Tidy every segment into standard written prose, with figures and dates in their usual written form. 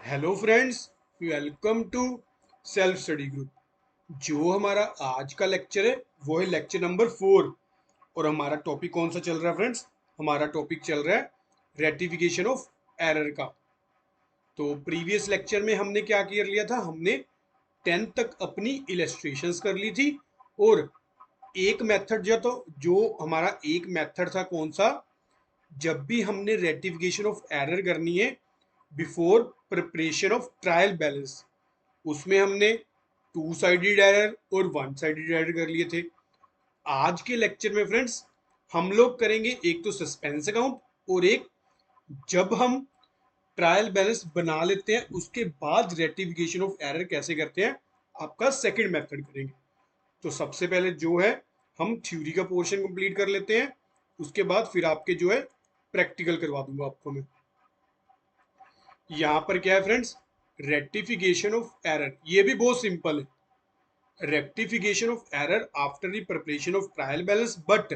Hello friends, welcome to self study group. जो हमारा आज का लेक्चर है वो है लेक्चर नंबर 4। और हमारा टॉपिक कौन सा चल रहा है फ्रेंड्स? हमारा टॉपिक चल रहा है रेक्टिफिकेशन ऑफ एरर का। तो प्रीवियस लेक्चर में हमने क्या कर लिया था? हमने 10 तक अपनी इलस्ट्रेशंस कर ली थी। और एक मेथड जो हमारा एक मेथड था कौन सा? जब भी हमने रेक्टिफिकेशन ऑफ एरर करनी है before preparation of trial balance, उसमें हमने टू साइडेड एरर और वन साइडेड एरर कर लिए थे। आज के लेक्चर में फ्रेंड्स हम लोग करेंगे एक तो सस्पेंस अकाउंट, और एक जब हम ट्रायल बैलेंस बना लेते हैं उसके बाद रेक्टिफिकेशन ऑफ एरर कैसे करते हैं, आपका सेकंड मेथड करेंगे। तो सबसे पहले जो है हम थ्योरी का पोर्शन कंप्लीट कर लेते हैं, उसके बाद फिर आपके जो है प्रैक्टिकल करवा दूंगा आपको मैं। यहाँ पर क्या है फ्रेंड्स? रेक्टिफिकेशन ऑफ एरर, ये भी बहुत सिंपल है। Rectification of error after the preparation of trial balance but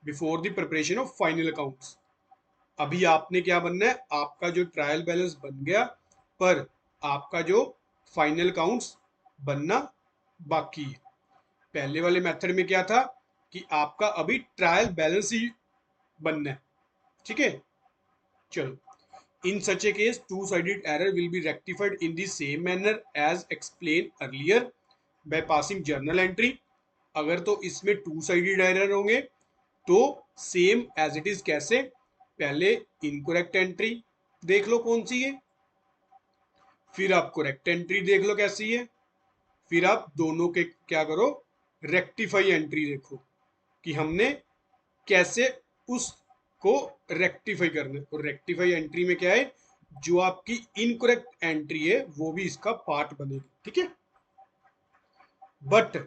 before the preparation of final accounts. अभी आपने क्या बनना है? आपका जो ट्रायल बैलेंस बन गया, पर आपका जो फाइनल अकाउंट्स बनना बाकी है। पहले वाले मेथड में क्या था कि आपका अभी ट्रायल बैलेंस ही बनना है। ठीक है, चलो। In such a case, two-sided error will be rectified in the same manner as explained earlier by passing journal entry. अगर तो इसमें टू साइडेड एरर होंगे तो सेम एज इट इज कैसे? पहले इनकरेक्ट एंट्री देख लो कौन सी है, फिर आप करेक्ट एंट्री देख लो कैसी है, फिर आप दोनों के क्या करो, रेक्टिफाई एंट्री देखो कि हमने कैसे उसको रेक्टिफाई करना है। और रेक्टिफाई एंट्री में क्या है? जो आपकी इनकरेक्ट एंट्री है वो भी इसका पार्ट बनेगी। ठीक है, but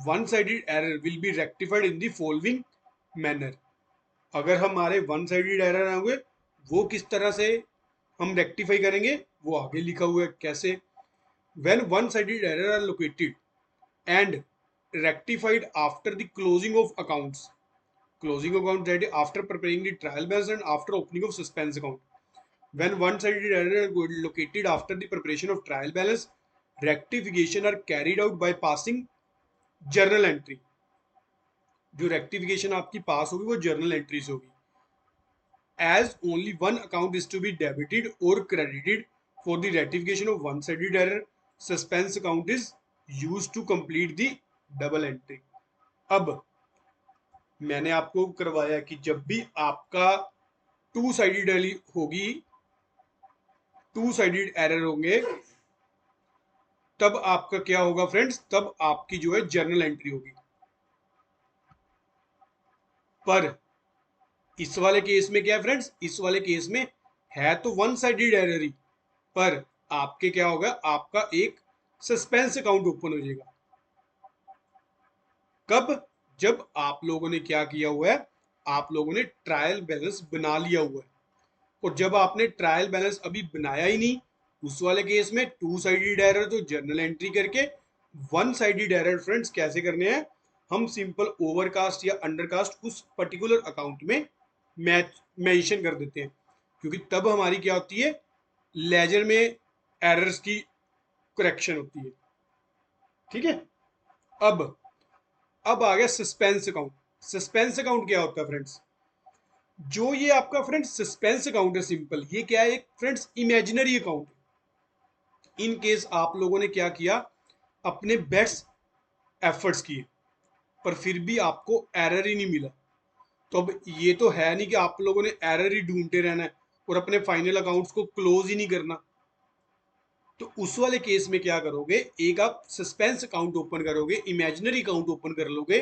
one sided error will be rectified in the following manner. अगर हमारे वन साइडेड एरर होंगे वो किस तरह से हम रेक्टिफाई करेंगे वो आगे लिखा हुआ है कैसे। When one sided error are located and rectified after the closing of accounts. Closing account that is after preparing the trial balance and after opening of suspense account. When one-sided error is located after the preparation of trial balance, rectification are carried out by passing journal entry. जो rectification आपकी पास होगी वो journal entry से होगी। As only one account is to be debited or credited for the rectification of one-sided error, suspense account is used to complete the double entry. अब मैंने आपको करवाया कि जब भी आपका टू साइडेड होगी, टू साइडेड एरर होंगे, तब आपका क्या होगा फ्रेंड्स? तब आपकी जो है जर्नल एंट्री होगी। पर इस वाले केस में क्या है फ्रेंड्स? इस वाले केस में है तो वन साइडेड एरर ही, पर आपके क्या होगा? आपका एक सस्पेंस अकाउंट ओपन हो जाएगा। कब? जब आप लोगों ने क्या किया हुआ है? आप लोगों ने ट्रायल बैलेंस बना लिया हुआ है। और जब आपने ट्रायल बैलेंस अभी बनाया ही नहीं, उस वाले केस में टू साइडेड एरर तो जर्नल एंट्री करके वन साइडेड एरर फ्रेंड्स कैसे करने हैं? हम सिंपल ओवरकास्ट या अंडरकास्ट उस पर्टिकुलर अकाउंट में मैच मेंशन कर देते हैं, क्योंकि तब हमारी क्या होती है? लेजर में एरर्स की करेक्शन होती है। ठीक है, अब आ गया सस्पेंस अकाउंट। सस्पेंस अकाउंट क्या होता है फ्रेंड्स? जो ये आपका फ्रेंड्स सस्पेंस अकाउंट है, सिंपल ये क्या है? एक friends imaginary account. In case आप लोगों ने क्या किया? अपने बेस्ट एफर्ट्स किए, पर फिर भी आपको एरर ही नहीं मिला, तो अब ये तो है नहीं कि आप लोगों ने एरर ही ढूंढते रहना है और अपने फाइनल अकाउंट्स को क्लोज ही नहीं करना। तो उस वाले केस में क्या करोगे? एक आप सस्पेंस अकाउंट ओपन करोगे, इमेजिनरी अकाउंट ओपन कर लोगे।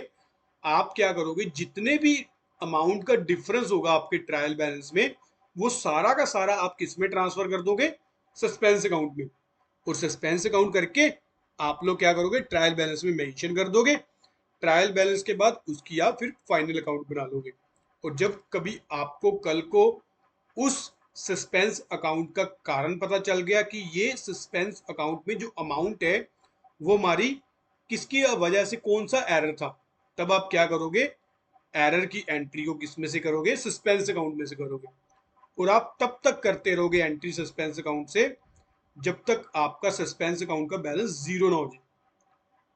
आप क्या करोगे? जितने भी अमाउंट का डिफरेंस होगा आपके ट्रायल बैलेंस में, वो सारा का सारा आप किस में ट्रांसफर कर दोगे? सस्पेंस अकाउंट में। और सस्पेंस अकाउंट करके आप लोग क्या करोगे? ट्रायल बैलेंस में मेंशन कर दोगे। ट्रायल बैलेंस के बाद उसकी आप फिर फाइनल अकाउंट बना लोगे। और जब कभी आपको कल को उस सस्पेंस अकाउंट का कारण पता चल गया कि ये सस्पेंस अकाउंट में जो अमाउंट है वो हमारी किसकी वजह से, कौन सा एरर था, तब आप क्या करोगे? एरर की एंट्री को किस में से करोगे? सस्पेंस अकाउंट में से करोगे। और आप तब तक करते रहोगे एंट्री सस्पेंस अकाउंट से जब तक आपका सस्पेंस अकाउंट का बैलेंस जीरो ना हो जाए।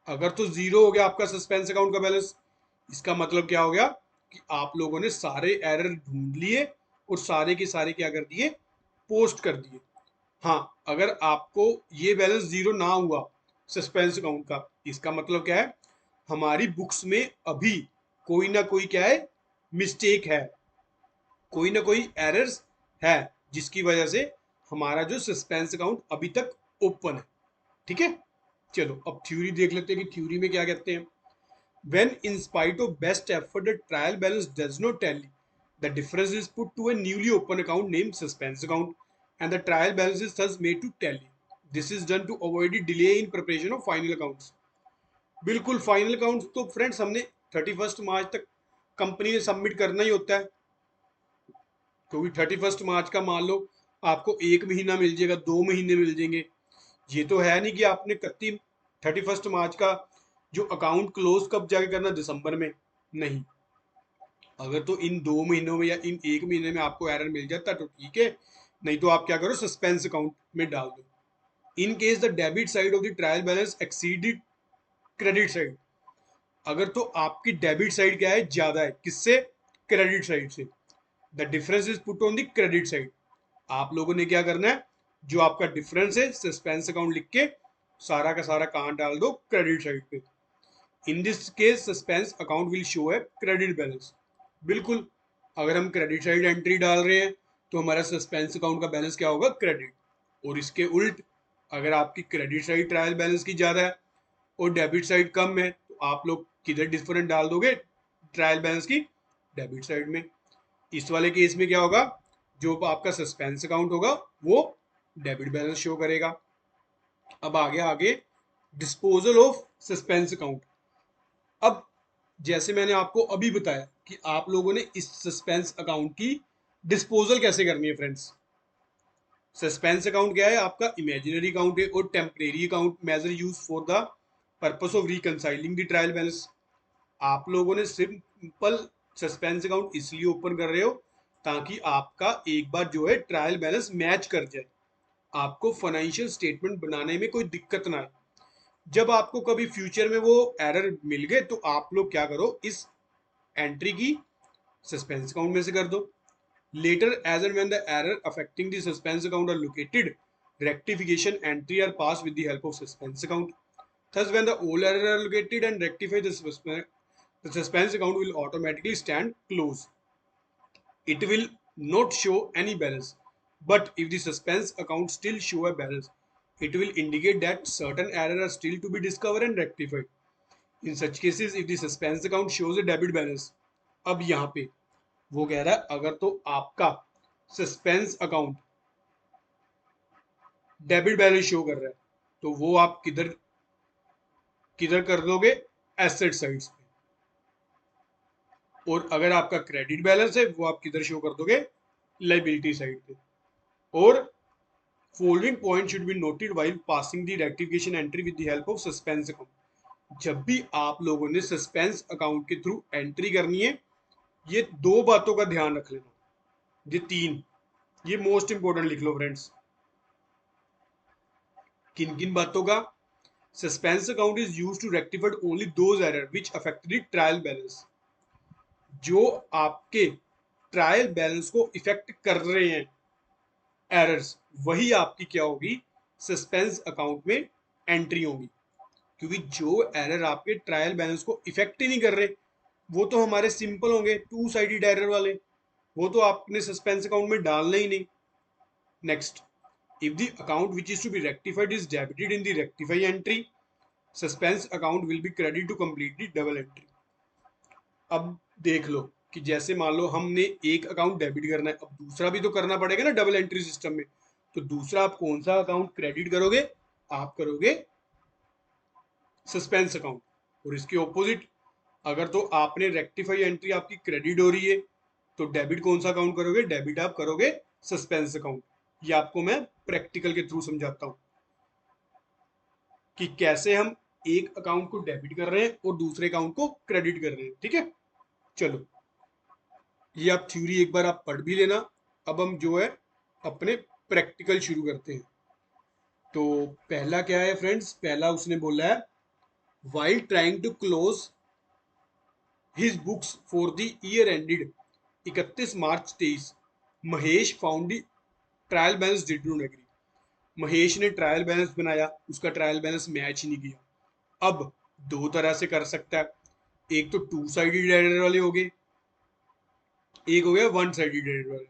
अगर तो जीरो हो गया आपका सस्पेंस अकाउंट का बैलेंस, इसका मतलब क्या हो गया कि आप लोगों ने सारे एरर ढूंढ लिए और सारे के सारे क्या कर दिए, पोस्ट कर दिए। हाँ, अगर आपको ये बैलेंस जीरो ना हुआ सस्पेंस अकाउंट का, इसका मतलब क्या है, हमारी बुक्स में अभी कोई ना कोई क्या है, मिस्टेक है, कोई ना कोई एरर्स है, जिसकी वजह से हमारा जो सस्पेंस अकाउंट अभी तक ओपन है। ठीक है, चलो अब थ्योरी देख लेते हैं कि थ्योरी में क्या कहते हैं। When in spite of best effort the trial balance does not tally, the difference is put to a newly open account named suspense account and the trial balance is thus made to tally. This is done to avoid the delay in preparation of final accounts. बिल्कुल, final accounts तो friends हमने 31 मार्च तक company ने submit करना ही होता है, क्योंकि 31 मार्च का मान लो आपको 1 महीना मिल जाएगा, 2 महीने मिल जाएंगे। ये तो है नहीं कि आपने 31 मार्च का जो अकाउंट क्लोज कब जाके करना, दिसंबर में नहीं। अगर तो इन 2 महीनों में या इन 1 महीने में आपको एरर मिल जाता तो ठीक है, नहीं तो आप क्या करो, सस्पेंस अकाउंट में डाल दो। In case the debit side of the trial balance exceeded credit side, अगर तो आपकी डेबिट साइड क्या है, ज्यादा है किससे, क्रेडिट साइड से, the difference is put on the credit side. आप लोगों ने क्या करना है, जो आपका डिफरेंस है सस्पेंस अकाउंट लिख के सारा का सारा कहाँ डाल दो, क्रेडिट साइड पे। In this case suspense account will show है क्रेडिट बैलेंस। बिल्कुल, अगर हम क्रेडिट साइड एंट्री डाल रहे हैं तो हमारा सस्पेंस अकाउंट का बैलेंस क्या होगा, क्रेडिट। और इसके उल्ट, अगर आपकी क्रेडिट साइड ट्रायल बैलेंस की ज़्यादा है और डेबिट साइड कम है, तो आप लोग किधर डिफरेंट डाल दोगे, ट्रायल बैलेंस की डेबिट साइड में। इस वाले केस में क्या होगा, जो आपका सस्पेंस अकाउंट होगा वो डेबिट बैलेंस शो करेगा। अब आगे आगे डिस्पोजल ऑफ सस्पेंस अकाउंट। अब जैसे मैंने आपको अभी बताया कि आप लोगों ने इस सस्पेंस अकाउंट की डिस्पोजल कैसे करनी है फ्रेंड्स। सस्पेंस अकाउंट क्या है, आपका इमेजिनरी अकाउंट है और temporary account major use for the purpose of reconciling the trial balance. आप लोगों ने सिंपल सस्पेंस अकाउंट इसलिए ओपन कर रहे हो ताकि आपका एक बार जो है ट्रायल बैलेंस मैच कर जाए, आपको फाइनेंशियल स्टेटमेंट बनाने में कोई दिक्कत ना आए। जब आपको कभी फ्यूचर में वो एरर मिल गए तो आप लोग क्या करो, इस एंट्री की सस्पेंस अकाउंट में से कर दो। Later as and when the error affecting the suspense account are located, rectification entry are passed with the help of suspense account. Thus, when the old error are located and rectified, the suspense account will automatically stand closed. It will not show any balance. But if the suspense account still show a balance, it will indicate that certain errors are still to be discovered and rectified. In such cases, if the suspense account shows a debit balance, अब यहाँ पे वो कह रहा है अगर तो आपका suspense account debit balance show कर रहा है तो वो आप किधर किधर कर दोगे, एसेट साइड्स पे। और अगर आपका क्रेडिट बैलेंस है वो आप किधर शो कर दोगे, लाइबिलिटी साइड पे। और following point should be noted while passing the rectification entry with the help of suspense account. जब भी आप लोगों ने सस्पेंस अकाउंट के थ्रू एंट्री करनी है, ये दो बातों का ध्यान रख लेना, ये तीन, ये मोस्ट इंपोर्टेंट लिख लो फ्रेंड्स। किन किन बातों का, suspense account is used to rectified only those error which affect the trial balance. जो आपके ट्रायल बैलेंस को इफेक्ट कर रहे हैं एरर्स, वही आपकी क्या होगी, सस्पेंस अकाउंट में एंट्री होगी। क्योंकि जो एरर आपके ट्रायल बैलेंस को इफेक्ट ही नहीं कर रहे, वो तो हमारे सिंपल होंगे, टू साइडेड एरर वाले, वो तो आपने सस्पेंस अकाउंट में डालना ही नहीं। Next, if the account which is to be rectified is debited in the rectify entry, suspense account will be credited to complete the double entry. अब देख लो कि जैसे मान लो हमने एक अकाउंट डेबिट करना है, अब दूसरा भी तो करना पड़ेगा ना डबल एंट्री सिस्टम में। तो दूसरा आप कौन सा अकाउंट क्रेडिट करोगे, आप करोगे सस्पेंस अकाउंट। और इसके ऑपोजिट, अगर तो आपने रेक्टिफाई एंट्री आपकी क्रेडिट हो रही है तो डेबिट कौन सा अकाउंट करोगे, डेबिट आप करोगे सस्पेंस अकाउंट। ये आपको मैं प्रैक्टिकल के थ्रू समझाता हूँ कि कैसे हम एक अकाउंट को डेबिट कर रहे हैं और दूसरे अकाउंट को क्रेडिट कर रहे हैं। ठीक है, चलो ये आप थ्योरी एक बार आप पढ़ भी लेना। अब हम जो है अपने प्रैक्टिकल शुरू करते हैं। तो पहला क्या है फ्रेंड्स, पहला उसने बोला है while trying to close his books for the year ended 31 March 23, Mahesh found the trial balance did not agree. Mahesh ने ट्रायल बैलेंस बनाया, उसका ट्रायल बैलेंस मैच ही नहीं किया। अब दो तरह से कर सकता है, एक तो टू साइडेड एरर वाले हो गए, एक हो गया वन साइडेड एरर वाले।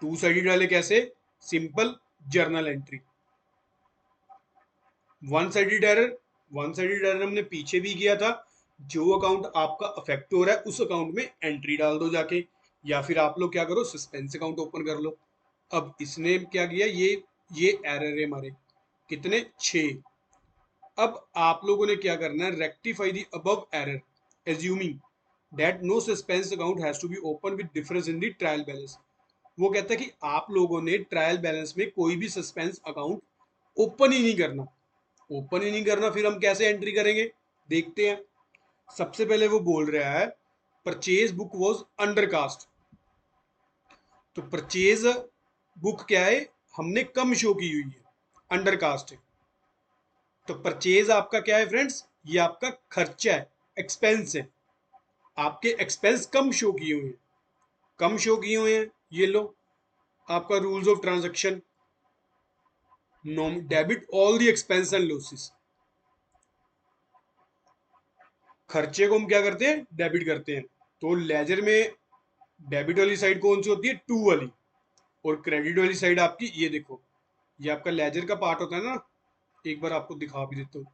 टू साइडेड वाले कैसे? Simple journal entry. One sided error, one sided error हमने पीछे भी किया था। जो अकाउंट आपका अफेक्ट हो रहा है उस अकाउंट में एंट्री डाल दो जाके, या फिर आप लोग क्या करो, सस्पेंस अकाउंट ओपन कर लो। अब इसने क्या किया, ये एरर है हमारे कितने, 6। अब आप लोगों ने क्या करना है, rectify the above error assuming that no suspense account has to be open with difference in the trial balance. वो कहता है कि आप लोगों ने ट्रायल बैलेंस में कोई भी सस्पेंस अकाउंट ओपन ही नहीं करना। ओपन ही नहीं करना, फिर हम कैसे एंट्री करेंगे, देखते हैं। सबसे पहले वो बोल रहा है purchase book was under cast. तो परचेज बुक क्या है, हमने कम शो की हुई है, अंडर कास्ट है। तो परचेज आपका क्या है फ्रेंड्स, ये आपका खर्चा है, एक्सपेंस है। आपके एक्सपेंस कम शो किए हुए हैं, कम शो किए हुए हैं। ये लो आपका rules of transaction, debit all the expense and losses. खर्चे को हम क्या करते हैं, डेबिट करते हैं। तो लेजर में डेबिट वाली साइड कौन सी होती है, टू वाली, और क्रेडिट वाली साइड आपकी ये देखो, ये आपका लेजर का पार्ट होता है ना। एक बार आपको दिखा भी देता हूँ,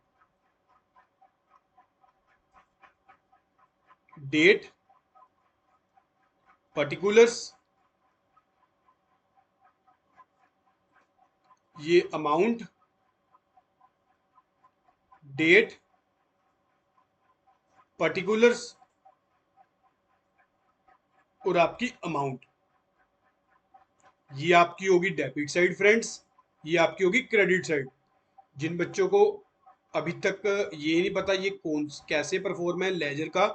डेट, पर्टिकुलर्स, ये अमाउंट, डेट, पर्टिकुलर्स और आपकी अमाउंट। ये आपकी होगी डेबिट साइड फ्रेंड्स, ये आपकी होगी क्रेडिट साइड। जिन बच्चों को अभी तक ये नहीं पता ये कौन कैसे परफॉर्म है लेजर का,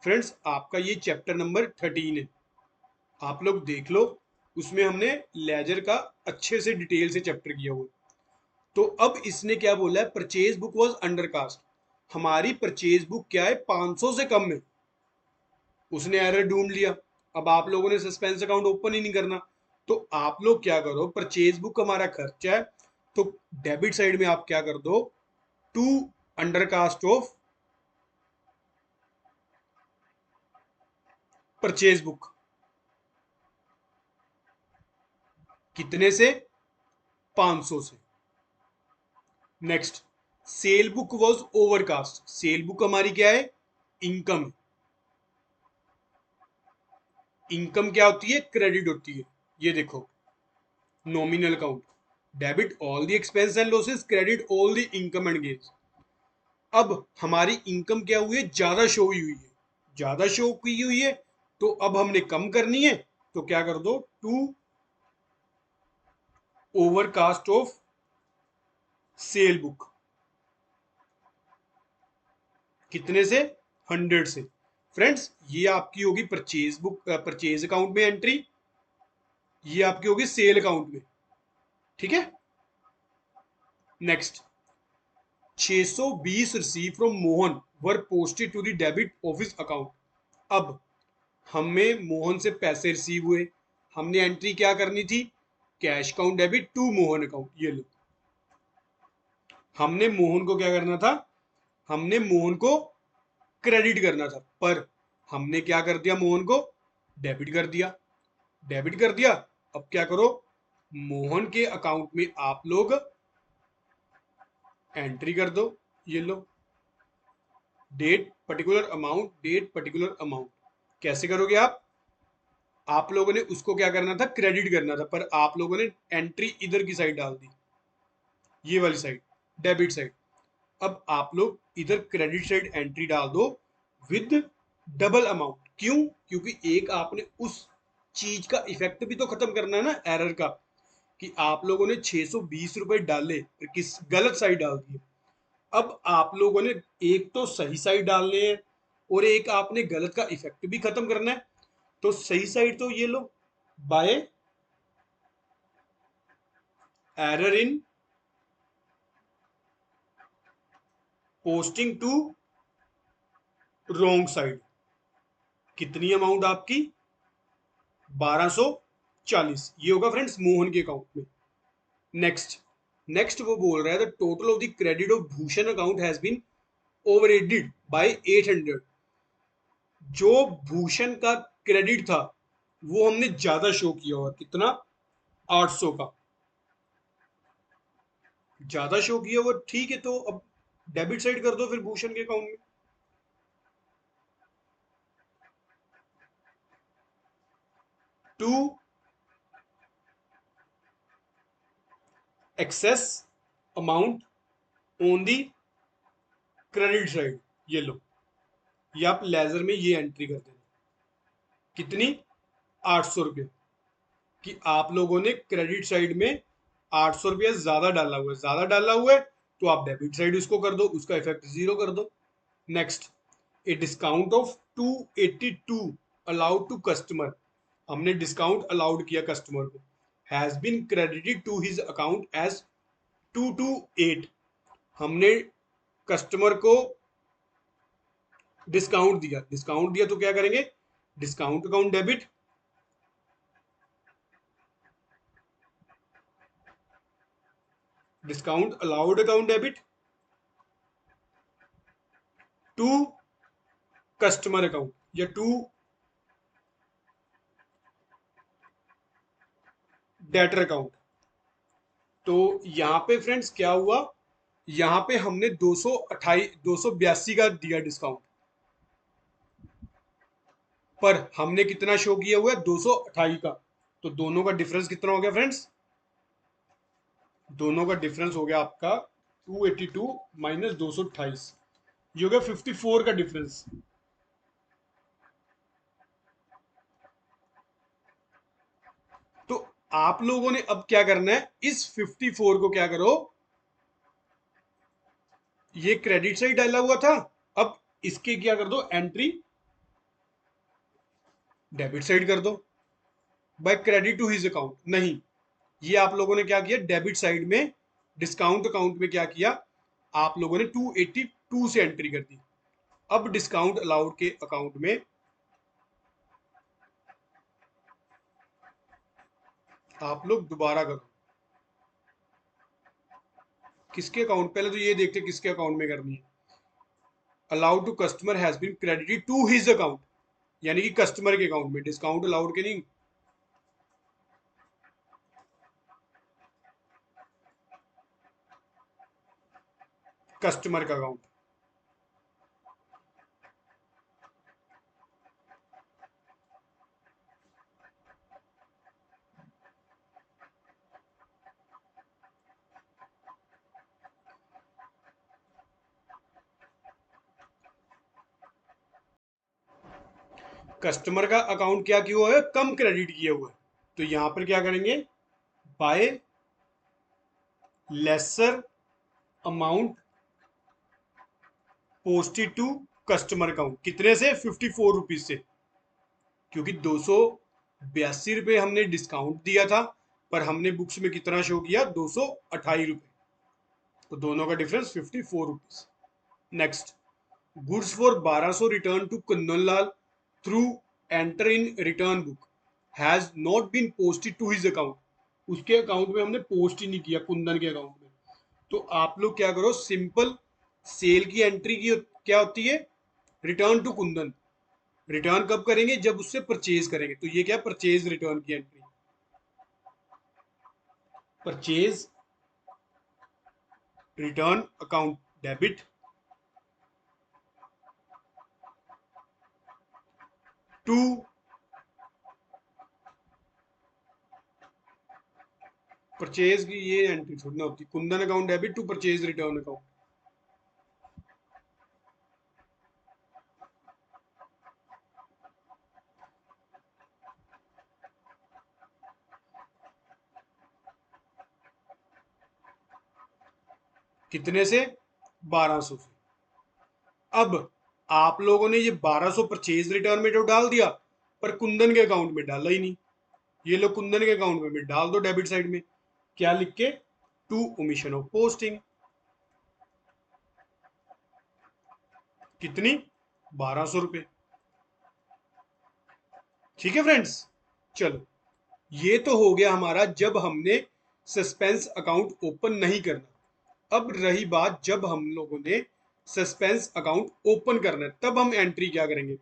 फ्रेंड्स आपका ये चैप्टर नंबर 13 है, आप लोग देख लो। उसमें हमने लेजर का अच्छे से डिटेल से चैप्टर किया हुआ है। तो अब इसने क्या बोला है, purchase book was under cast. हमारी परचेज बुक क्या है, 500 से कम है। उसने एरर ढूंढ लिया। अब आप लोगों ने सस्पेंस अकाउंट ओपन ही नहीं करना, तो आप लोग क्या करो, परचेज बुक हमारा खर्चा है, तो डेबिट साइड में आप क्या कर दो, to under cast of purchase book. कितने से, 500 से। Next, sale book was overcast. Sale book हमारी क्या है, इनकम। इनकम क्या होती है, क्रेडिट होती है। ये देखो nominal account, debit all the expense and losses, credit all the income and gains. अब हमारी इनकम क्या हुई है, ज्यादा शो हुई है, ज्यादा शो की हुई है। तो अब हमने कम करनी है, तो क्या कर दो, to overcast of sale book. कितने से, 100 से। फ्रेंड्स ये आपकी होगी परचेज बुक, परचेज अकाउंट में एंट्री, ये आपकी होगी सेल अकाउंट में। ठीक है। Next, 620 receive from Mohan were posted to the debit office account. अब हमें मोहन से पैसे रिसीव हुए, हमने एंट्री क्या करनी थी, cash account debit to Mohan account. ये लो, हमने मोहन को क्या करना था, हमने मोहन को क्रेडिट करना था, पर हमने क्या कर दिया, मोहन को डेबिट कर दिया। डेबिट कर दिया। अब क्या करो, मोहन के अकाउंट में आप लोग एंट्री कर दो। ये लो, date particular amount, date particular amount. कैसे करोगे आप लोगों ने उसको क्या करना था, क्रेडिट करना था, पर आप लोगों ने एंट्री इधर की साइड डाल दी, ये वाली साइड, डेबिट साइड। अब आप लोग इधर क्रेडिट साइड एंट्री डाल दो विद डबल अमाउंट। क्यों, क्योंकि एक आपने उस चीज का इफेक्ट भी तो खत्म करना है ना, एरर का, कि आप लोगों ने 620 रुपए डाले, किस गलत साइड डाल दिए। अब आप लोगों ने एक तो सही साइड डालने हैं, और एक आपने गलत का इफेक्ट भी खत्म करना है। तो सही साइड तो ये लो, by error in posting to wrong side, कितनी अमाउंट आपकी 1240, ये होगा फ्रेंड्स मोहन के अकाउंट में। नेक्स्ट नेक्स्ट वो बोल रहा है the total of the credit of Bhushan account has been overheaded by 800। जो भूषण का क्रेडिट था वो हमने ज्यादा शो किया हुआ, कितना 800 का ज्यादा शो किया हुआ, ठीक है। तो अब डेबिट साइड कर दो फिर भूषण के अकाउंट में। To excess amount on the credit side, ये लो, ये आप लेजर में ये एंट्री कर देना, कितनी 800 रुपये, कि आप लोगों ने क्रेडिट साइड में 800 रुपया ज्यादा डाला हुआ है, ज्यादा डाला हुआ है तो आप डेबिट साइड उसको कर दो, उसका इफेक्ट जीरो कर दो। Next a discount of 282 allowed to customer, हमने डिस्काउंट अलाउड किया कस्टमर को, has been credited to his account as 228, हमने कस्टमर को डिस्काउंट दिया, डिस्काउंट दिया तो क्या करेंगे, discount account debit, discount allowed account debit to customer account या टू डेटर अकाउंट। तो यहां पे फ्रेंड्स क्या हुआ, यहां पे हमने 282 का दिया डिस्काउंट, पर हमने कितना शो किया हुआ है 228 का, तो दोनों का डिफरेंस कितना हो गया फ्रेंड्स, दोनों का डिफरेंस हो गया आपका 282 माइनस 228, ये हो गया 54 का डिफरेंस। तो आप लोगों ने अब क्या करना है, इस 54 को क्या करो, ये क्रेडिट साइड डाला हुआ था, अब इसके क्या कर दो एंट्री डेबिट साइड कर दो by credit to his account. नहीं, ये आप लोगों ने क्या किया, डेबिट साइड में डिस्काउंट अकाउंट में क्या किया, आप लोगों ने 282 से एंट्री कर दी। अब डिस्काउंट अलाउड के अकाउंट में आप लोग दोबारा करो, किसके अकाउंट, पहले तो ये देखते किसके अकाउंट में करनी है। Allowed to customer has been credited to his account, यानी कि कस्टमर के अकाउंट में, डिस्काउंट अलाउड के नहीं, कस्टमर का अकाउंट। कस्टमर का अकाउंट क्या किया हुआ है, कम क्रेडिट किया हुआ है, तो यहां पर क्या करेंगे, by lesser amount posted to customer account, कितने से 54 रुपीज से, क्योंकि 282 रुपये हमने डिस्काउंट दिया था, पर हमने बुक्स में कितना शो किया 228 रुपये, तो दोनों का difference 54 rupees. Next goods for 1200 return to Kundan Lal through enter in return book has not been posted to his account, उसके अकाउंट में हमने पोस्ट ही नहीं किया, कुंदन के अकाउंट में। तो आप लोग क्या करो, सिंपल सेल की एंट्री की क्या होती है, रिटर्न टू कुंदन, रिटर्न कब करेंगे, जब उससे परचेज करेंगे, तो ये क्या परचेज रिटर्न की entry, purchase return account debit to purchase की ये एंट्री थोड़ी ना होती, Kundan account debit to purchase return account. कितने से 1200 से। अब आप लोगों ने ये 1200 परचेज रिटर्न में तो डाल दिया, पर कुंदन के अकाउंट में डाला ही नहीं, ये लोग कुंदन के अकाउंट में डाल दो डेबिट साइड में, क्या लिख के, टू ओमिशन ऑफ पोस्टिंग। कितनी? 1200 रुपये। ठीक है फ्रेंड्स, चलो ये तो हो गया हमारा जब हमने सस्पेंस अकाउंट ओपन नहीं करना। अब रही बात जब हम लोगों ने सस्पेंस अकाउंट ओपन करना है, तब हम एंट्री क्या करेंगे?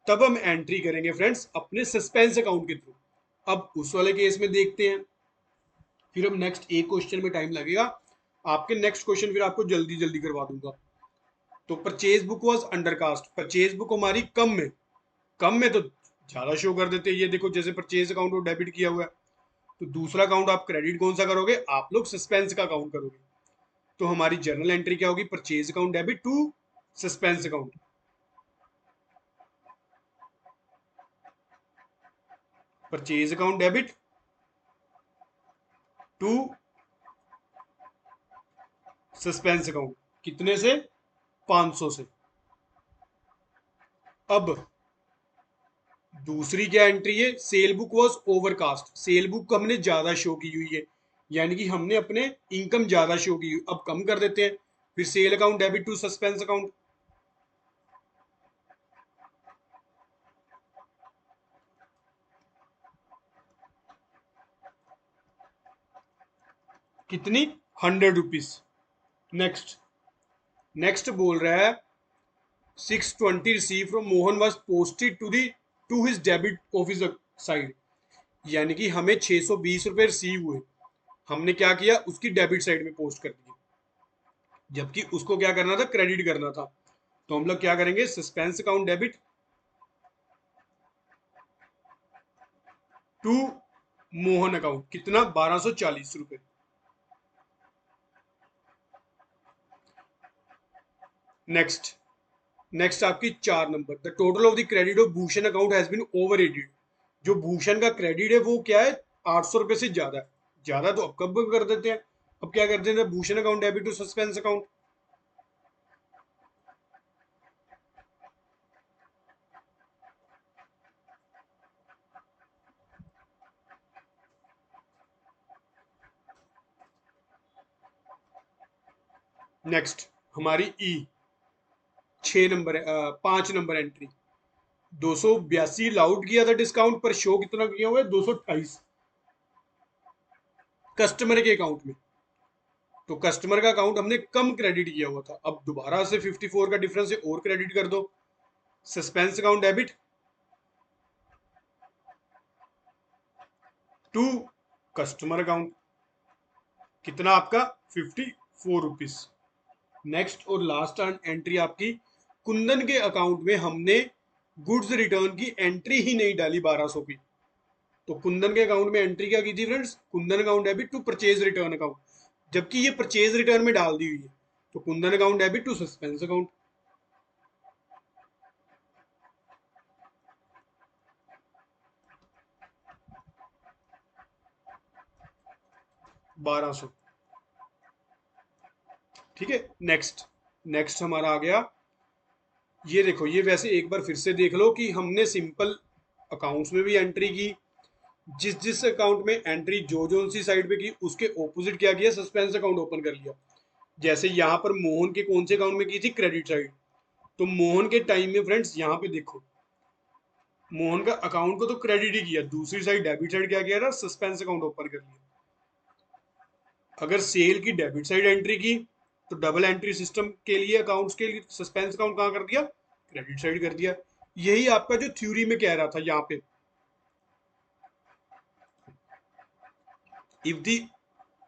तब हम एंट्री करेंगे फ्रेंड्स अपने सस्पेंस अकाउंट के थ्रू। अब उस वाले केस में देखते हैं, फिर हम नेक्स्ट एक क्वेश्चन में टाइम लगेगा, आपके नेक्स्ट क्वेश्चन फिर आपको जल्दी जल्दी करवा दूंगा। तो purchase book was undercast, purchase book हमारी कम में, कम में तो ज्यादा शो कर देते हैं। ये देखो जैसे परचेज अकाउंट को डेबिट किया हुआ है, तो दूसरा अकाउंट आप क्रेडिट कौन सा करोगे? आप लोग सस्पेंस का अकाउंट करोगे। तो हमारी जर्नल एंट्री क्या होगी? Purchase account debit to suspense account. Purchase account debit to suspense account, कितने से? 500 से। अब दूसरी क्या एंट्री है? Sale book was overcast, sale book हमने ज्यादा शो की हुई है, यानी कि हमने अपने इनकम ज्यादा शो की हुई, अब कम कर देते हैं। फिर sale account debit to suspense account, कितनी? 100 रुपीज। नेक्स्ट, नेक्स्ट बोल रहा है 620 receive from Mohan was posted to his debit office side, यानी कि हमें 620 रुपये रिसीव हुए, हमने क्या किया? उसकी डेबिट साइड में पोस्ट कर दिया, जबकि उसको क्या करना था? क्रेडिट करना था। तो हम लोग क्या करेंगे? Suspense account debit to Mohan account, कितना? 1240 रुपये। नेक्स्ट, नेक्स्ट आपकी 4 number, the total of the credit of Bhushan account has been over added, जो भूषण का क्रेडिट है वो क्या है? 800 रुपये से ज्यादा है। ज्यादा तो अब कब कर देते हैं? अब क्या करते हैं? Bhushan account debit to suspense account, 'next हमारी 5 नंबर एंट्री, 282 लाउड किया था डिस्काउंट पर, शो कितना किया हुआ है? 228 कस्टमर के अकाउंट में। तो कस्टमर का अकाउंट हमने कम क्रेडिट किया हुआ था, अब दोबारा से 54 का डिफरेंस है और क्रेडिट कर दो। Suspense account debit to customer account, कितना आपका? 54 रुपीज। नेक्स्ट और लास्ट एंट्री आपकी कुंदन के अकाउंट में हमने गुड्स रिटर्न की एंट्री ही नहीं डाली 1200 की। तो कुंदन के अकाउंट में एंट्री क्या की थी friends? Kundan account debit to purchase return account, जबकि ये परचेज रिटर्न में डाल दी हुई है। तो Kundan account debit to suspense account, 1200। ठीक है, नेक्स्ट, नेक्स्ट हमारा आ गया, ये देखो, ये वैसे एक बार फिर से देख लो कि हमने सिंपल अकाउंट्स में भी एंट्री की, जिस जिस अकाउंट में एंट्री जो जो सी साइड पे की उसके ऑपोजिट क्या किया? सस्पेंस अकाउंट ओपन कर लिया। जैसे यहाँ पर मोहन के कौन से अकाउंट में की थी? Credit side. तो मोहन के टाइम में फ्रेंड्स यहाँ पे देखो, मोहन का अकाउंट को तो क्रेडिट ही किया, दूसरी साइड डेबिट साइड क्या किया था? सस्पेंस अकाउंट ओपन कर लिया। अगर सेल की डेबिट साइड एंट्री की तो डबल एंट्री सिस्टम के लिए अकाउंट्स के लिए सस्पेंस अकाउंट कहाँ कर दिया? क्रेडिट साइड कर दिया। यही आपका जो थ्योरी में कह रहा था यहाँ पे, if the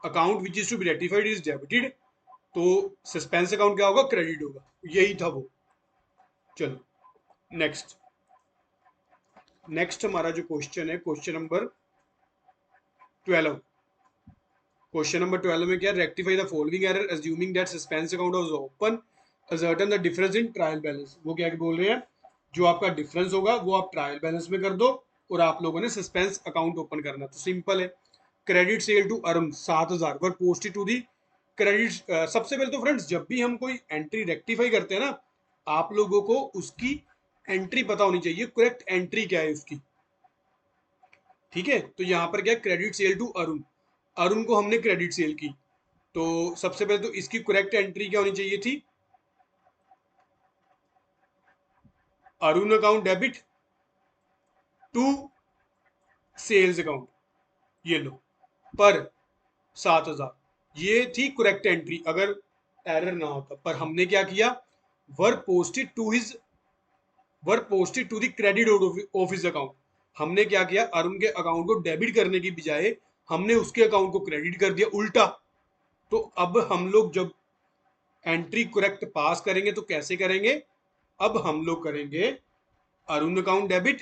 account which is to be rectified is debited, तो सस्पेंस अकाउंट क्या होगा? क्रेडिट होगा। यही था वो। चलो नेक्स्ट, नेक्स्ट हमारा जो क्वेश्चन है क्वेश्चन नंबर 12। क्वेश्चन नंबर 12 में क्या? Rectify the following error assuming that suspense account was open, ascertain the difference in trial balance. वो क्या बोल रहे हैं? जो आपका डिफरेंस होगा वो आप ट्रायल बैलेंस में कर दो, और आप लोगों ने सस्पेंस अकाउंट ओपन करना। तो सिंपल है, credit sale to Arun 7000 were posted to the credit. सबसे पहले तो फ्रेंड्स जब भी हम कोई एंट्री रेक्टिफाई करते हैं ना, आप लोगों को उसकी एंट्री पता होनी चाहिए, करेक्ट एंट्री क्या है उसकी। ठीक है, तो यहाँ पर क्या? Credit sale to Arun, Arun को हमने क्रेडिट सेल की, तो सबसे पहले तो इसकी करेक्ट एंट्री क्या होनी चाहिए थी? Arun account debit to sales account, ये लो, पर 7,000। ये थी करेक्ट एंट्री अगर एरर ना होता, पर हमने क्या किया, were posted to his were posted to the credit of his account. हमने क्या किया, अरुण के अकाउंट को डेबिट करने की बजाय हमने उसके अकाउंट को क्रेडिट कर दिया, उल्टा। तो अब हम लोग जब एंट्री करेक्ट पास करेंगे तो कैसे करेंगे, अब हम लोग करेंगे Arun account debit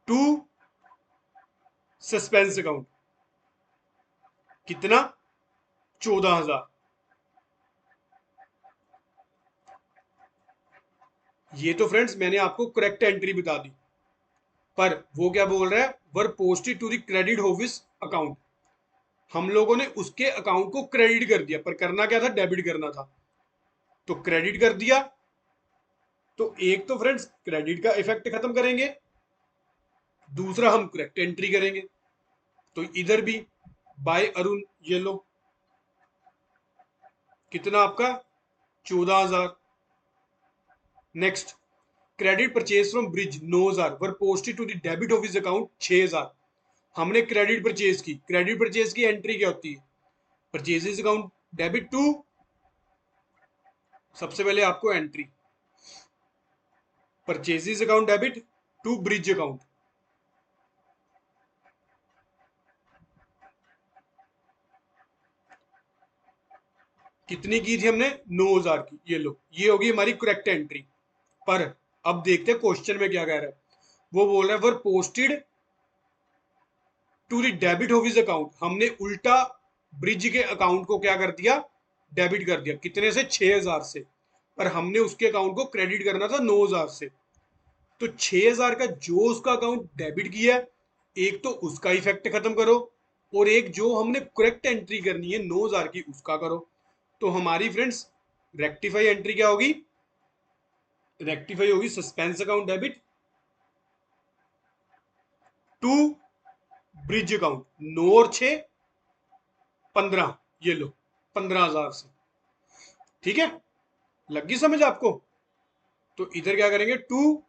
to suspense account, कितना, 14,000। ये तो फ्रेंड्स मैंने आपको करेक्ट एंट्री बता दी, पर वो क्या बोल रहा है, were posted to the credit office account. हम लोगों ने उसके अकाउंट को क्रेडिट कर दिया, पर करना क्या था, डेबिट करना था, तो क्रेडिट कर दिया। तो एक तो फ्रेंड्स क्रेडिट का इफेक्ट खत्म करेंगे, दूसरा हम करेक्ट एंट्री करेंगे। तो इधर भी बाय अरुण, ये लो, कितना आपका, 14,000। Next, credit purchase from Brij 9,000 were posted to the debit of his account 6,000। हमने क्रेडिट परचेज की, क्रेडिट परचेज की एंट्री क्या होती है, परचेजेस अकाउंट डेबिट टू, सबसे पहले आपको entry purchases account debit to Brij account, कितनी की थी हमने, 9,000 की, ये लो, ये होगी हमारी करेक्ट एंट्री। पर अब देखते हैं क्वेश्चन में क्या कह रहा है, वो बोल रहा है were posted to the debit of his account. हमने उल्टा ब्रिज के अकाउंट को क्या कर दिया, डेबिट कर दिया, कितने से, 6,000 से, पर हमने उसके अकाउंट को क्रेडिट करना था 9,000 से। तो 6,000 का जो उसका अकाउंट डेबिट किया, एक तो उसका इफेक्ट खत्म करो, और एक जो हमने करेक्ट एंट्री करनी है 9,000 की, उसका करो। तो हमारी फ्रेंड्स रेक्टिफाई एंट्री क्या होगी, रेक्टिफाई होगी suspense account debit to Brij account, 9 और 6, 15, ये लो, 15,000 से। ठीक है, लगी समझ आपको। तो इधर क्या करेंगे, टू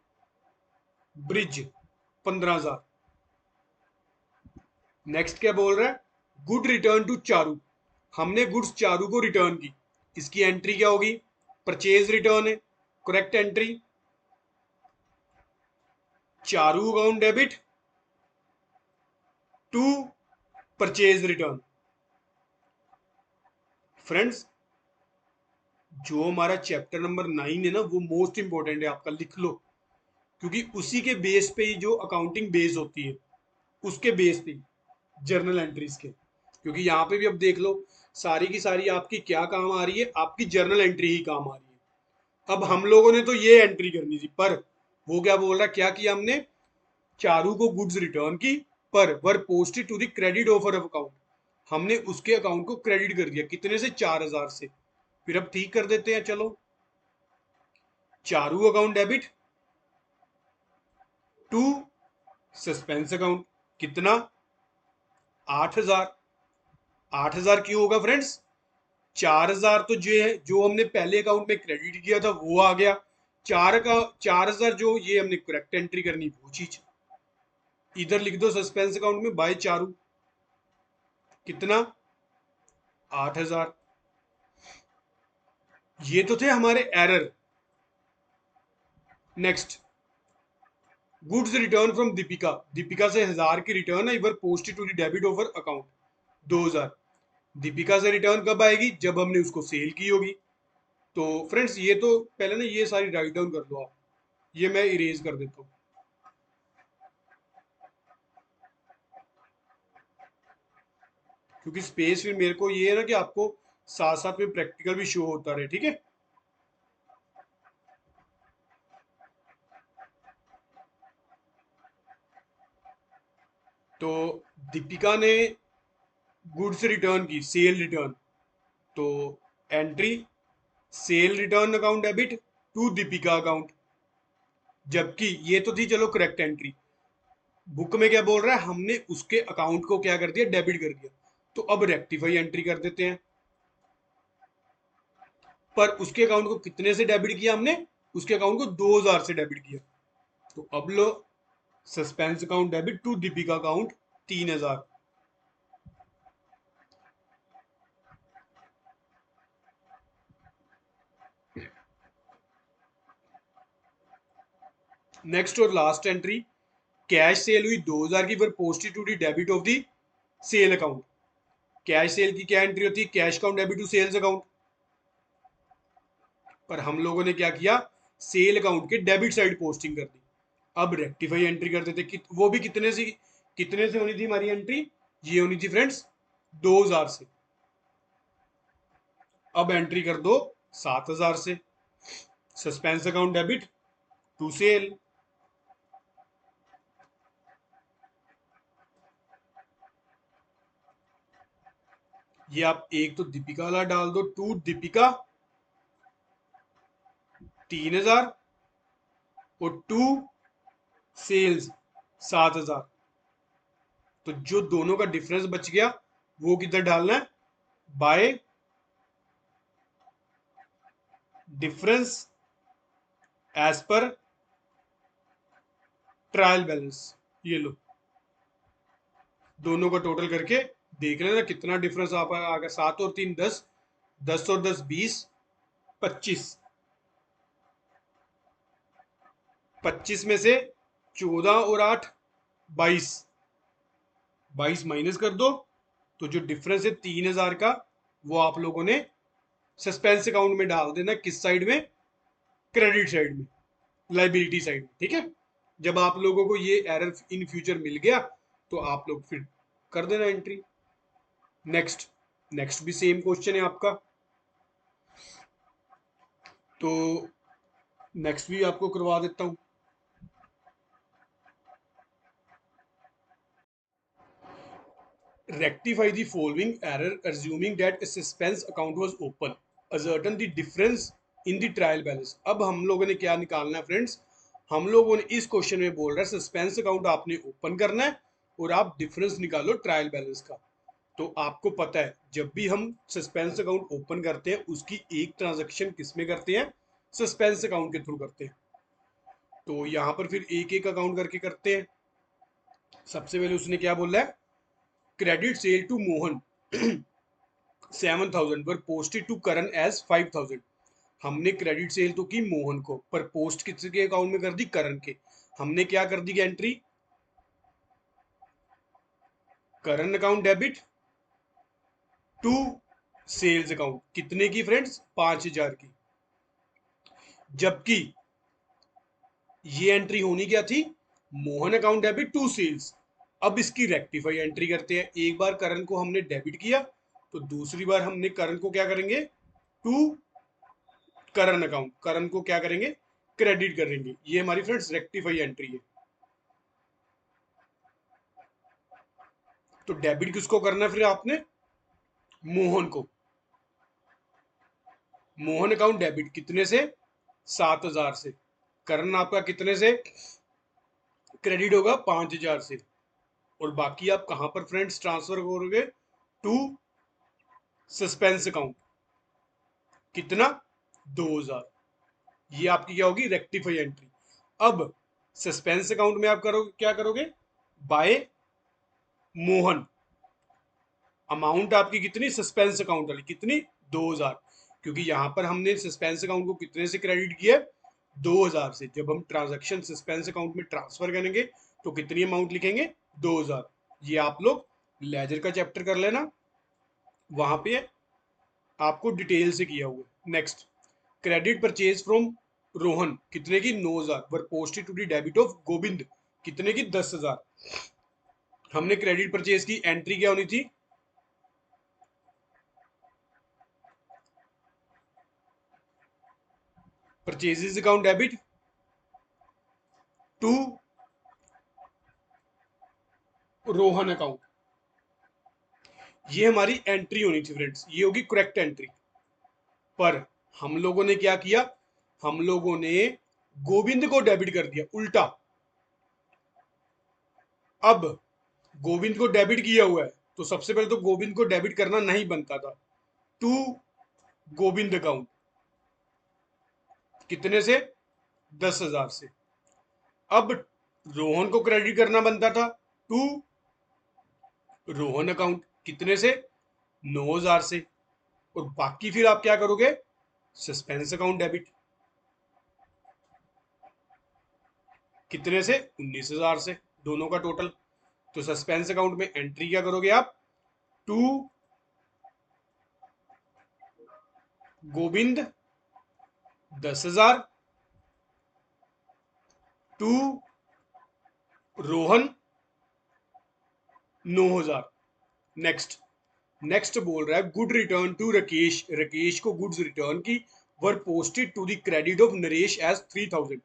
ब्रिज 15,000। नेक्स्ट क्या बोल रहा है, गुड रिटर्न टू चारू। हमने गुड्स चारू को रिटर्न की, इसकी एंट्री क्या होगी, परचेज रिटर्न है, correct entry, Charu account debit to purchase return. Friends जो हमारा चैप्टर नंबर 9 है ना, वो मोस्ट इंपॉर्टेंट है आपका, लिख लो, क्योंकि उसी के बेस पे ही जो अकाउंटिंग बेस होती है, उसके बेस पे जर्नल एंट्रीज के, क्योंकि यहाँ पे भी अब देख लो, सारी की सारी आपकी क्या काम आ रही है, आपकी जर्नल एंट्री ही काम आ रही है। अब हम लोगों ने तो ये एंट्री करनी थी, पर वो क्या बोल रहा है, क्या किया हमने, चारू को गुड्स रिटर्न की, पर were posted to the credit offer of account. हमने उसके अकाउंट को क्रेडिट कर दिया, कितने से, 4,000 से। फिर अब ठीक कर देते हैं, चलो, Charu account debit to suspense account, कितना, 8,000। 8,000 क्यों होगा फ्रेंड्स, 4,000 तो जो है, जो हमने पहले अकाउंट में क्रेडिट किया था वो आ गया, 4,000 जो ये हमने करेक्ट एंट्री करनी, वो चीज इधर लिख दो, सस्पेंस अकाउंट में बाय चारू, कितना, 8,000। ये तो थे हमारे error. Next, goods return from Deepika, Deepika से 1,000 की रिटर्न है, ever posted to the debit offer account 2,000। Deepika से रिटर्न कब आएगी, जब हमने उसको सेल की होगी। तो फ्रेंड्स ये तो पहले ना ये सारी राइट डाउन कर लो आप, ये मैं इरेज कर देता हूँ, क्योंकि स्पेस फिर मेरे को ये है ना कि आपको साथ साथ में प्रैक्टिकल भी शो होता रहे, ठीक है। तो दीपिका ने गुड्स रिटर्न की, सेल रिटर्न, तो entry sale return account debit to Deepika account, जबकि ये तो थी चलो करेक्ट एंट्री। बुक में क्या बोल रहा है, हमने उसके अकाउंट को क्या कर दिया, डेबिट कर दिया। तो अब रेक्टिफाई एंट्री कर देते हैं, पर उसके अकाउंट को कितने से डेबिट किया हमने, उसके अकाउंट को 2000 से डेबिट किया। तो अब लो, suspense account debit to Deepika account 3000। Next और लास्ट एंट्री, कैश सेल हुई 2000 की, पर posted to the debit of the sale account. Cash sale की क्या एंट्री होती है, cash account debit to sales account. पर हम लोगों ने क्या किया, सेल अकाउंट के डेबिट साइड पोस्टिंग कर दी। अब रेक्टिफाई एंट्री करते थे वो भी कितने से होनी थी हमारी एंट्री, ये होनी थी फ्रेंड्स 2000 से। अब एंट्री कर दो 7000 से, suspense account debit to sale. ये आप एक तो दीपिका वाला डाल दो, टू दीपिका 3000 और टू सेल्स 7000। तो जो दोनों का डिफरेंस बच गया वो किधर डालना है, by difference as per trial balance. ये लो, दोनों का टोटल करके देख लेना कितना डिफरेंस आ गया। 7 और 3 10, 10 और 10 20, 25। 25 में से 14 और 8 22, 22 माइनस कर दो। तो जो डिफरेंस है 3000 का, वो आप लोगों ने सस्पेंस अकाउंट में डाल देना। किस साइड में, क्रेडिट साइड में, लाइबिलिटी साइड में। ठीक है, जब आप लोगों को ये एरर इन फ्यूचर मिल गया तो आप लोग फिर कर देना एंट्री। नेक्स्ट, नेक्स्ट भी सेम क्वेश्चन है आपका, तो नेक्स्ट भी आपको करवा देता हूं। Rectify the following error assuming that a suspense account was open. Ascertain the difference in the trial balance. अब हम लोगों ने क्या निकालना है फ्रेंड्स, हम लोगों ने इस क्वेश्चन में बोल रहा है सस्पेंस अकाउंट आपने ओपन करना है और आप डिफरेंस निकालो ट्रायल बैलेंस का। तो आपको पता है जब भी हम सस्पेंस अकाउंट ओपन करते हैं उसकी एक ट्रांजेक्शन किस में करते हैं, सस्पेंस अकाउंट के थ्रू करते हैं। तो यहाँ पर फिर एक एक अकाउंट करके करते हैं। सबसे पहले उसने क्या बोला है, क्रेडिट सेल टू मोहन 7000 पर पोस्टेड टू करण एज 5000। हमने क्रेडिट सेल तो की मोहन को, पर पोस्ट किसके अकाउंट में कर दी, करण के। हमने क्या कर दी entry, Karan account debit to sales account. कितने की फ्रेंड्स, 5000 की। जबकि ये एंट्री होनी क्या थी, Mohan account debit to sales. अब इसकी रेक्टिफाई एंट्री करते हैं। एक बार करण को हमने डेबिट किया तो दूसरी बार हमने करण को क्या करेंगे, टू करण अकाउंट, करण को क्या करेंगे, क्रेडिट करेंगे। ये हमारी फ्रेंड्स रेक्टिफाई एंट्री है। तो डेबिट किसको करना है फिर आपने, मोहन को। मोहन अकाउंट डेबिट कितने से, 7000 से। करण आपका कितने से क्रेडिट होगा, 5000 से। और बाकी आप कहां पर फ्रेंड्स ट्रांसफर करोगे, टू सस्पेंस अकाउंट। कितना, 2000। ये आपकी क्या होगी, रेक्टिफाई एंट्री। अब सस्पेंस अकाउंट में आप करोगे, क्या करोगे, बाय मोहन। अमाउंट आपकी कितनी, सस्पेंस अकाउंट वाली कितनी, 2000। क्योंकि यहां पर हमने सस्पेंस अकाउंट को कितने से क्रेडिट किया, 2000 से। जब हम ट्रांजैक्शन सस्पेंस अकाउंट में ट्रांसफर करेंगे तो कितनी अमाउंट लिखेंगे, 2000। ये आप लोग लेजर का चैप्टर कर लेना, वहां पे आपको डिटेल से किया हुआ है। Next, credit purchase from Rohan कितने की, 9000 पर posted to the debit of Govind कितने की, 10000। हमने क्रेडिट परचेज की एंट्री क्या होनी थी, purchases account debit to Rohan account. ये हमारी एंट्री होनी थी फ्रेंड्स, ये होगी करेक्ट एंट्री। पर हम लोगों ने क्या किया, हम लोगों ने गोविंद को डेबिट कर दिया उल्टा। अब गोविंद को डेबिट किया हुआ है तो सबसे पहले तो गोविंद को डेबिट करना नहीं बनता था, टू गोविंद अकाउंट। कितने से? 10,000 से। अब रोहन को क्रेडिट करना बनता था टू रोहन अकाउंट, कितने से? 9,000 से। और बाकी फिर आप क्या करोगे? सस्पेंस अकाउंट डेबिट, कितने से? 19,000 से, दोनों का टोटल। तो सस्पेंस अकाउंट में एंट्री क्या करोगे आप? To Govind 10,000, to Rohan 9,000। Next, next बोल रहा है good return to Rakesh, Rakesh को गुड्स रिटर्न की, were posted to the credit of Naresh as 3,000।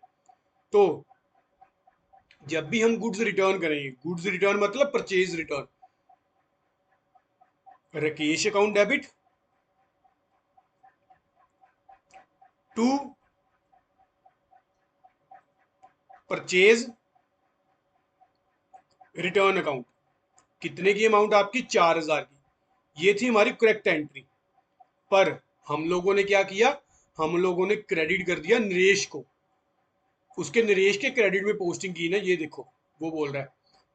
तो जब भी हम गुड्स रिटर्न करेंगे, गुड्स रिटर्न मतलब purchase return, Rakesh account debit to purchase return account, कितने की अमाउंट आपकी? 4,000 की। ये थी हमारी करेक्ट एंट्री। पर हम लोगों ने क्या किया? हम लोगों ने क्रेडिट कर दिया नरेश को, उसके नरेश के क्रेडिट में पोस्टिंग की ना, ये देखो वो बोल रहा है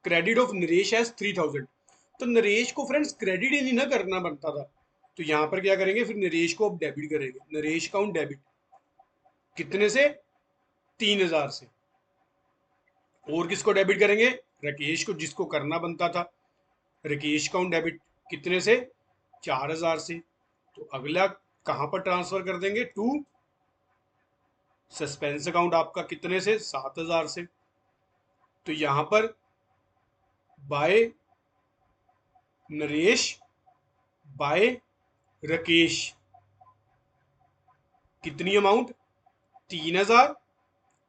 क्रेडिट ऑफ नरेश एज 3,000। तो नरेश को फ्रेंड्स क्रेडिट ही नहीं ना करना बनता था, तो यहां पर क्या करेंगे? फिर नरेश को अब डेबिट करेंगे, नरेश अकाउंट डेबिट, कितने से? 3,000 से। और किसको डेबिट करेंगे? राकेश को, जिसको करना बनता था। राकेश अकाउंट डेबिट, कितने से? 4,000 से। तो अगला कहां पर ट्रांसफर कर देंगे? टू सस्पेंस अकाउंट आपका, कितने से? 7,000 से। तो यहां पर बाय नरेश बाय राकेश, कितनी अमाउंट? 3,000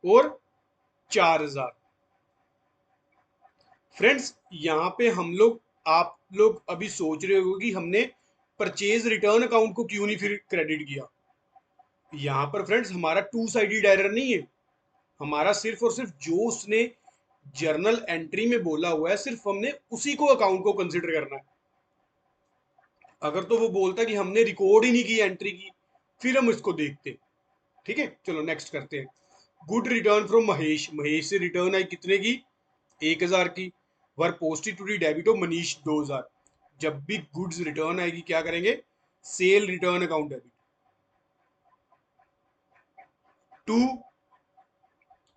और 4,000। फ्रेंड्स यहां पे हम लोग, आप लोग अभी सोच रहे हो कि हमने परचेज रिटर्न अकाउंट को क्यों नहीं फिर क्रेडिट किया। यहां पर फ्रेंड्स हमारा टू साइडेड एरर नहीं है, हमारा सिर्फ और सिर्फ जो उसने जर्नल एंट्री में बोला हुआ है, सिर्फ हमने उसी को अकाउंट को कंसिडर करना है। अगर तो वो बोलता कि हमने रिकॉर्ड ही नहीं की एंट्री की, फिर हम इसको देखते। ठीक है, चलो नेक्स्ट करते हैं। Good return from Mahesh, Mahesh से रिटर्न आई कितने की? 1,000 की। Were posted to the debit of Manish 2,000। जब भी गुड्स रिटर्न आएगी क्या करेंगे? Sale return account debit to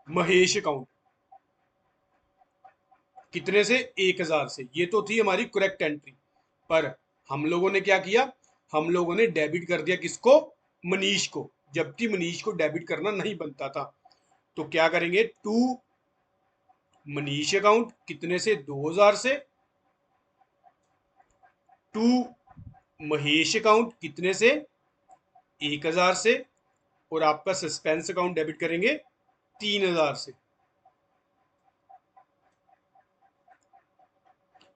Mahesh account, कितने से? 1,000 से। ये तो थी हमारी करेक्ट एंट्री, पर हम लोगों ने क्या किया? हम लोगों ने डेबिट कर दिया किसको? मनीष को, जबकि मनीष को डेबिट करना नहीं बनता था। तो क्या करेंगे? टू मनीष अकाउंट, कितने से? 2,000 से, टू महेश अकाउंट, कितने से? 1,000 से। और आपका सस्पेंस अकाउंट डेबिट करेंगे 3,000 से।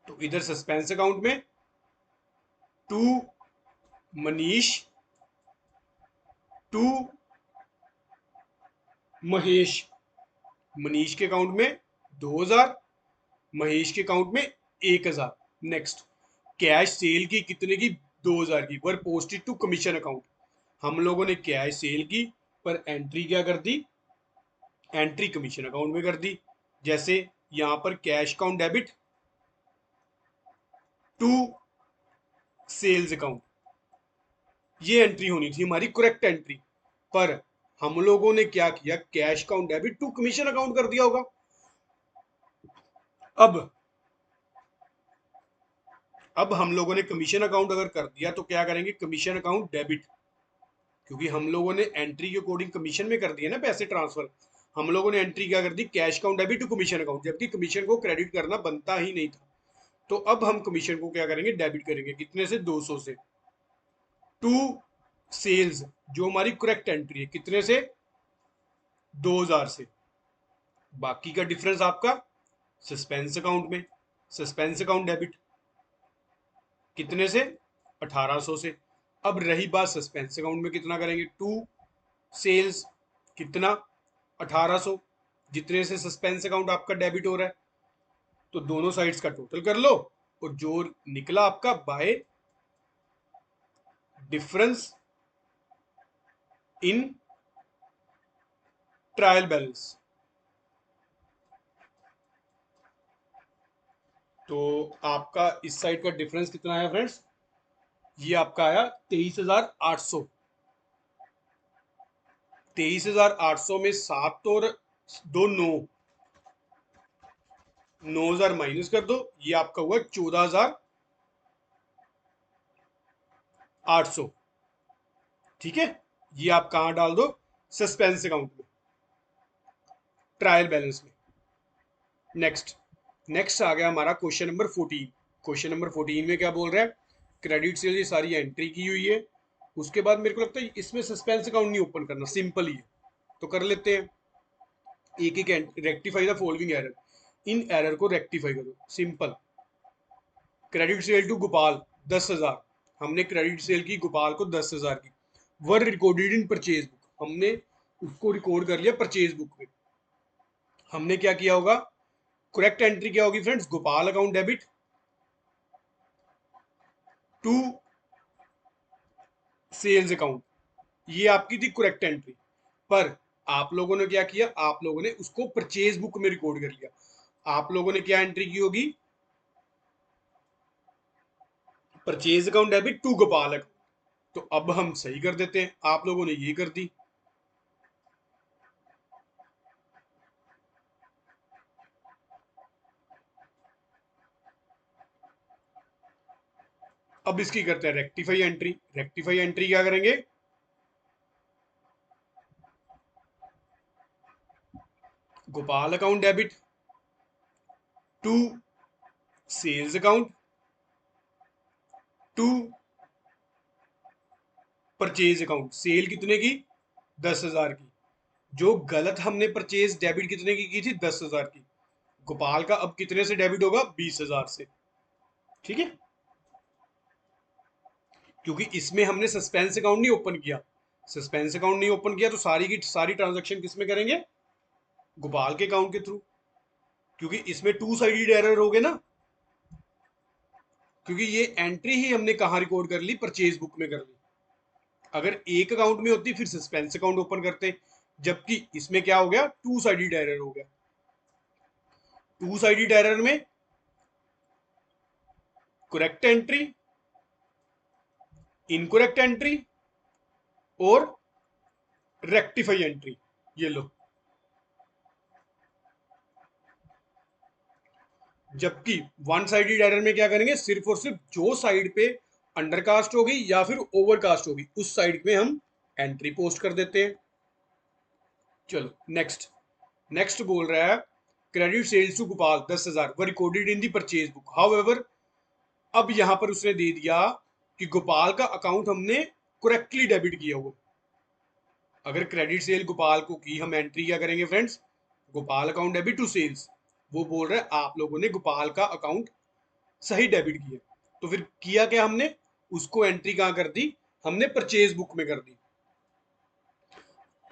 तो इधर सस्पेंस अकाउंट में टू मनीष टू महेश, मनीष के अकाउंट में 2,000, महेश के अकाउंट में 1,000। नेक्स्ट, कैश सेल की, कितने की? 2,000 की। Were posted to commission account, हम लोगों ने कैश सेल की पर एंट्री क्या कर दी? एंट्री कमीशन अकाउंट में कर दी। जैसे यहां पर cash account debit to sales account, ये एंट्री होनी थी हमारी करेक्ट एंट्री, पर हम लोगों ने क्या किया? Cash account debit to commission account कर दिया होगा। अब अब हम लोगों ने कमीशन अकाउंट अगर कर दिया तो क्या करेंगे? कमीशन अकाउंट डेबिट, क्योंकि हम लोगों ने एंट्री के अकॉर्डिंग कमीशन में कर दिया ना पैसे ट्रांसफर। हम लोगों ने एंट्री क्या कर दी? Cash account debit to commission account, जबकि कमीशन को क्रेडिट करना बनता ही नहीं था। तो अब हम कमीशन को क्या करेंगे? डेबिट करेंगे, कितने से? 200 से। टू सेल्स, जो हमारी करेक्ट एंट्री है, कितने से? 2,000 से। बाकी का डिफरेंस आपका सस्पेंस अकाउंट में, सस्पेंस अकाउंट डेबिट, कितने से? 1,800 से। अब रही बात सस्पेंस अकाउंट में कितना करेंगे? टू सेल्स, कितना? 1,800, जितने से सस्पेंस अकाउंट आपका डेबिट हो रहा है। तो दोनों साइड्स का टोटल कर लो, और जो निकला आपका bye difference in trial balance. तो आपका इस साइड का डिफरेंस कितना है फ्रेंड्स, ये आपका आया 23,800। 23,800 में 7 और 2 9, 9,000 माइनस कर दो, ये आपका हुआ 14,800। ठीक है, ये आप कहां डाल दो, सस्पेंस अकाउंट में, ट्रायल बैलेंस में। नेक्स्ट नेक्स्ट आ गया हमारा क्वेश्चन नंबर 14। क्वेश्चन नंबर 14 में क्या बोल रहा है, क्रेडिट सेल ये सारी एंट्री की हुई है, उसके बाद मेरे को लगता है इसमें सस्पेंस अकाउंट नहीं ओपन करना, सिंपल ही है, तो कर लेते हैं। एक एक रेक्टिफाई द फॉलोइंग एरर, इन एरर को रेक्टिफाई करो, simple. Credit sale to Gopal 10,000, हमने क्रेडिट सेल की गोपाल को 10,000 की, were recorded in purchase book, हमने उसको रिकॉर्ड कर लिया परचेज बुक में। हमने क्या किया होगा, करेक्ट एंट्री क्या होगी friends, Gopal account debit to sales account, ये आपकी थी करेक्ट एंट्री। पर आप लोगों ने क्या किया, आप लोगों ने उसको परचेज बुक में रिकॉर्ड कर लिया। आप लोगों ने क्या एंट्री की होगी, purchase account debit to Gopal account. तो अब हम सही कर देते हैं, आप लोगों ने ये कर दी। अब इसकी करते हैं रेक्टिफाई एंट्री। रेक्टिफाई एंट्री क्या करेंगे, Gopal account debit to sales account to purchase account. Sale कितने की, 10,000 की। जो गलत हमने परचेज डेबिट कितने की थी, 10,000 की। गोपाल का अब कितने से डेबिट होगा, 20,000 से। ठीक है, क्योंकि इसमें हमने सस्पेंस अकाउंट नहीं ओपन किया। सस्पेंस अकाउंट नहीं ओपन किया तो सारी की सारी ट्रांजेक्शन किसमें करेंगे, गोपाल के अकाउंट के थ्रू, क्योंकि इसमें टू साइडेड एरर हो गए ना, क्योंकि ये एंट्री ही हमने कहां रिकॉर्ड कर ली, परचेज बुक में कर ली। अगर एक अकाउंट में होती फिर सस्पेंस अकाउंट ओपन करते, जबकि इसमें क्या हो गया, टू साइडेड एरर हो गया। टू साइडेड एरर में करेक्ट एंट्री, इनकरेक्ट एंट्री और रेक्टिफाई एंट्री, ये लो। जबकि वन साइडेड एरर में क्या करेंगे, सिर्फ और सिर्फ जो साइड पे अंडरकास्ट होगी या फिर ओवरकास्ट होगी उस साइड पे हम एंट्री पोस्ट कर देते हैं। चलो नेक्स्ट। नेक्स्ट बोल रहा है credit sales to Gopal 10,000 were recorded in the purchase book, however. अब यहां पर उसने दे दिया कि गोपाल का अकाउंट हमने करेक्टली डेबिट किया हुआ। अगर क्रेडिट सेल गोपाल को की, हम एंट्री क्या करेंगे friends, Gopal account debit to sales. वो बोल रहे हैं आप लोगों ने गोपाल का अकाउंट सही डेबिट किया, तो फिर किया क्या हमने, उसको एंट्री कहां कर दी, हमने परचेज बुक में कर दी।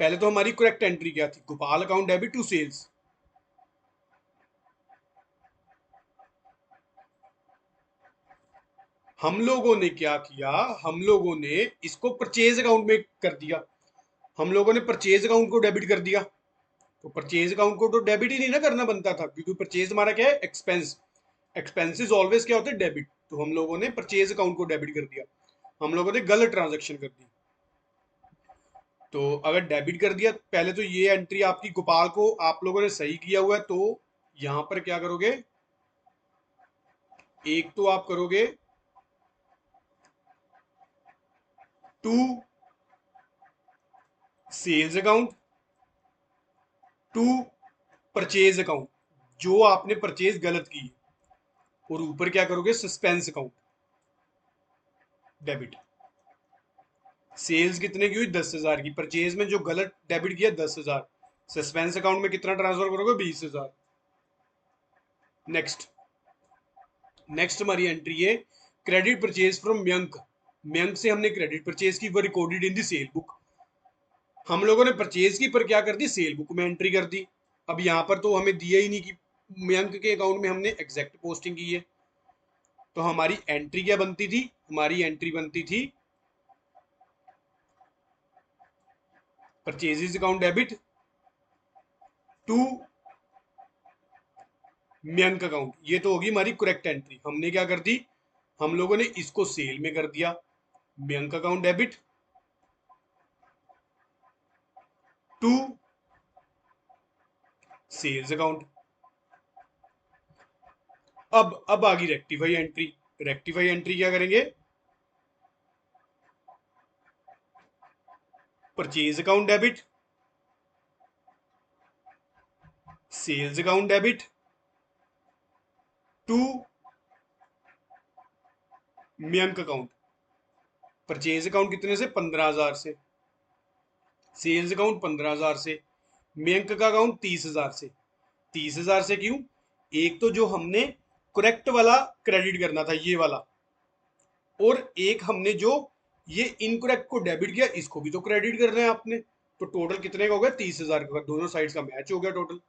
पहले तो हमारी करेक्ट एंट्री क्या थी, Gopal account debit to sales. हम लोगों ने क्या किया, हम लोगों ने इसको परचेज अकाउंट में कर दिया। हम लोगों ने परचेज अकाउंट को डेबिट कर दिया। तो परचेज अकाउंट को तो डेबिट ही नहीं ना करना बनता था, क्योंकि परचेज हमारा क्या है, एक्सपेंस। एक्सपेंसेस ऑलवेज क्या होते हैं, डेबिट। तो हम लोगों ने परचेज अकाउंट को डेबिट कर दिया, हम लोगों ने गलत ट्रांजेक्शन कर दी। तो अगर डेबिट कर दिया, पहले तो ये एंट्री आपकी गोपाल को आप लोगों ने सही किया हुआ है, तो यहां पर क्या करोगे, एक तो आप करोगे to sales account to purchase account, जो आपने परचेज गलत की, और ऊपर क्या करोगे, सस्पेंस अकाउंट डेबिट। सेल्स कितने की हुई, 10,000 की। परचेज में जो गलत डेबिट किया 10,000, सस्पेंस अकाउंट में कितना ट्रांसफर करोगे, 20,000। नेक्स्ट। नेक्स्ट हमारी एंट्री है credit purchase from Mayank. Mayank से हमने क्रेडिट परचेज की, वो recorded in the cell book. हम लोगों ने परचेज की पर क्या कर दी, सेल बुक में एंट्री कर दी। अब यहां पर तो हमें दिया ही नहीं कि मयंक के अकाउंट में हमने एग्जैक्ट पोस्टिंग की है। तो हमारी एंट्री क्या बनती थी, हमारी एंट्री बनती थी purchases account debit to Mayank account. ये तो होगी हमारी करेक्ट एंट्री। हमने क्या कर दी, हम लोगों ने इसको सेल में कर दिया। Mayank account debit to sales account. अब आ गई रेक्टिफाई एंट्री। रेक्टिफाई एंट्री क्या करेंगे, purchase account debit sales account debit to Mayank account. Purchase account कितने से, 15,000 से। सेल्स अकाउंट 15,000 से। मयंक का अकाउंट 30,000 से। 30,000 से क्यों, एक तो जो हमने करेक्ट वाला क्रेडिट करना था ये वाला, और एक हमने जो ये इनकरेक्ट को डेबिट किया इसको भी तो क्रेडिट करना है आपने। तो टोटल कितने का हो गया, 30,000 का। दोनों साइड्स का मैच हो गया टोटल।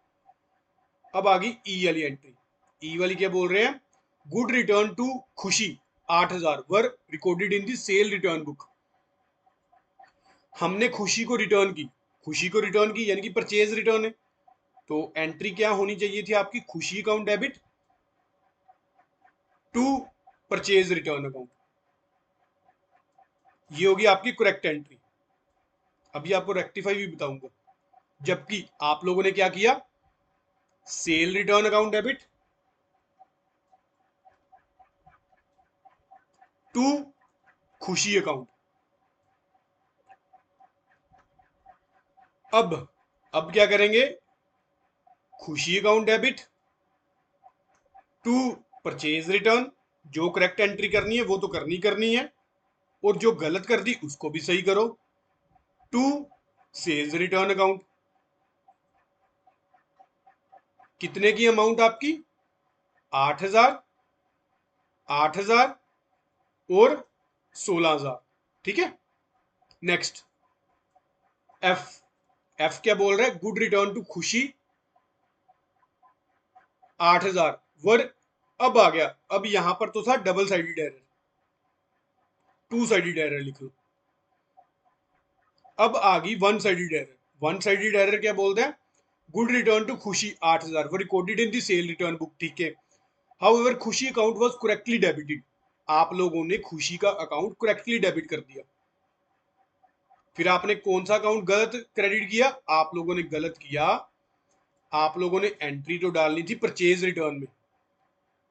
अब आ गई ई वाली एंट्री। ई वाली क्या बोल रहे हैं, गुड रिटर्न टू खुशी 8,000 वर recorded in the cell return book. हमने खुशी को रिटर्न की, खुशी को रिटर्न की यानी कि परचेज रिटर्न है। तो एंट्री क्या होनी चाहिए थी आपकी, Khushi account debit to purchase return account. ये होगी आपकी करेक्ट एंट्री। अभी आपको रेक्टिफाई भी बताऊंगा। जबकि आप लोगों ने क्या किया, sale return account debit to Khushi account. अब क्या करेंगे, Khushi account debit to purchase return. जो करेक्ट एंट्री करनी है वो तो करनी है, और जो गलत कर दी उसको भी सही करो। To sales return account. कितने की अमाउंट आपकी, 8,000, 8,000 और 16,000। ठीक है। Next F. एफ क्या बोल रहा है, गुड रिटर्न टू खुशी 8,000 वर। अब आ गया, अब यहां पर तो था double sided error, two sided error लिख लो। अब आ गई one sided error. One sided error क्या बोलते हैं, गुड रिटर्न टू खुशी 8,000 वर recorded in the cell return book. ठीक है। हाउएवर खुशी अकाउंट वाज करेक्टली डेबिटेड। आप लोगों ने खुशी का अकाउंट करेक्टली डेबिट कर दिया। फिर आपने कौन सा अकाउंट गलत क्रेडिट किया, आप लोगों ने गलत किया, आप लोगों ने एंट्री तो डालनी थी परचेज रिटर्न में,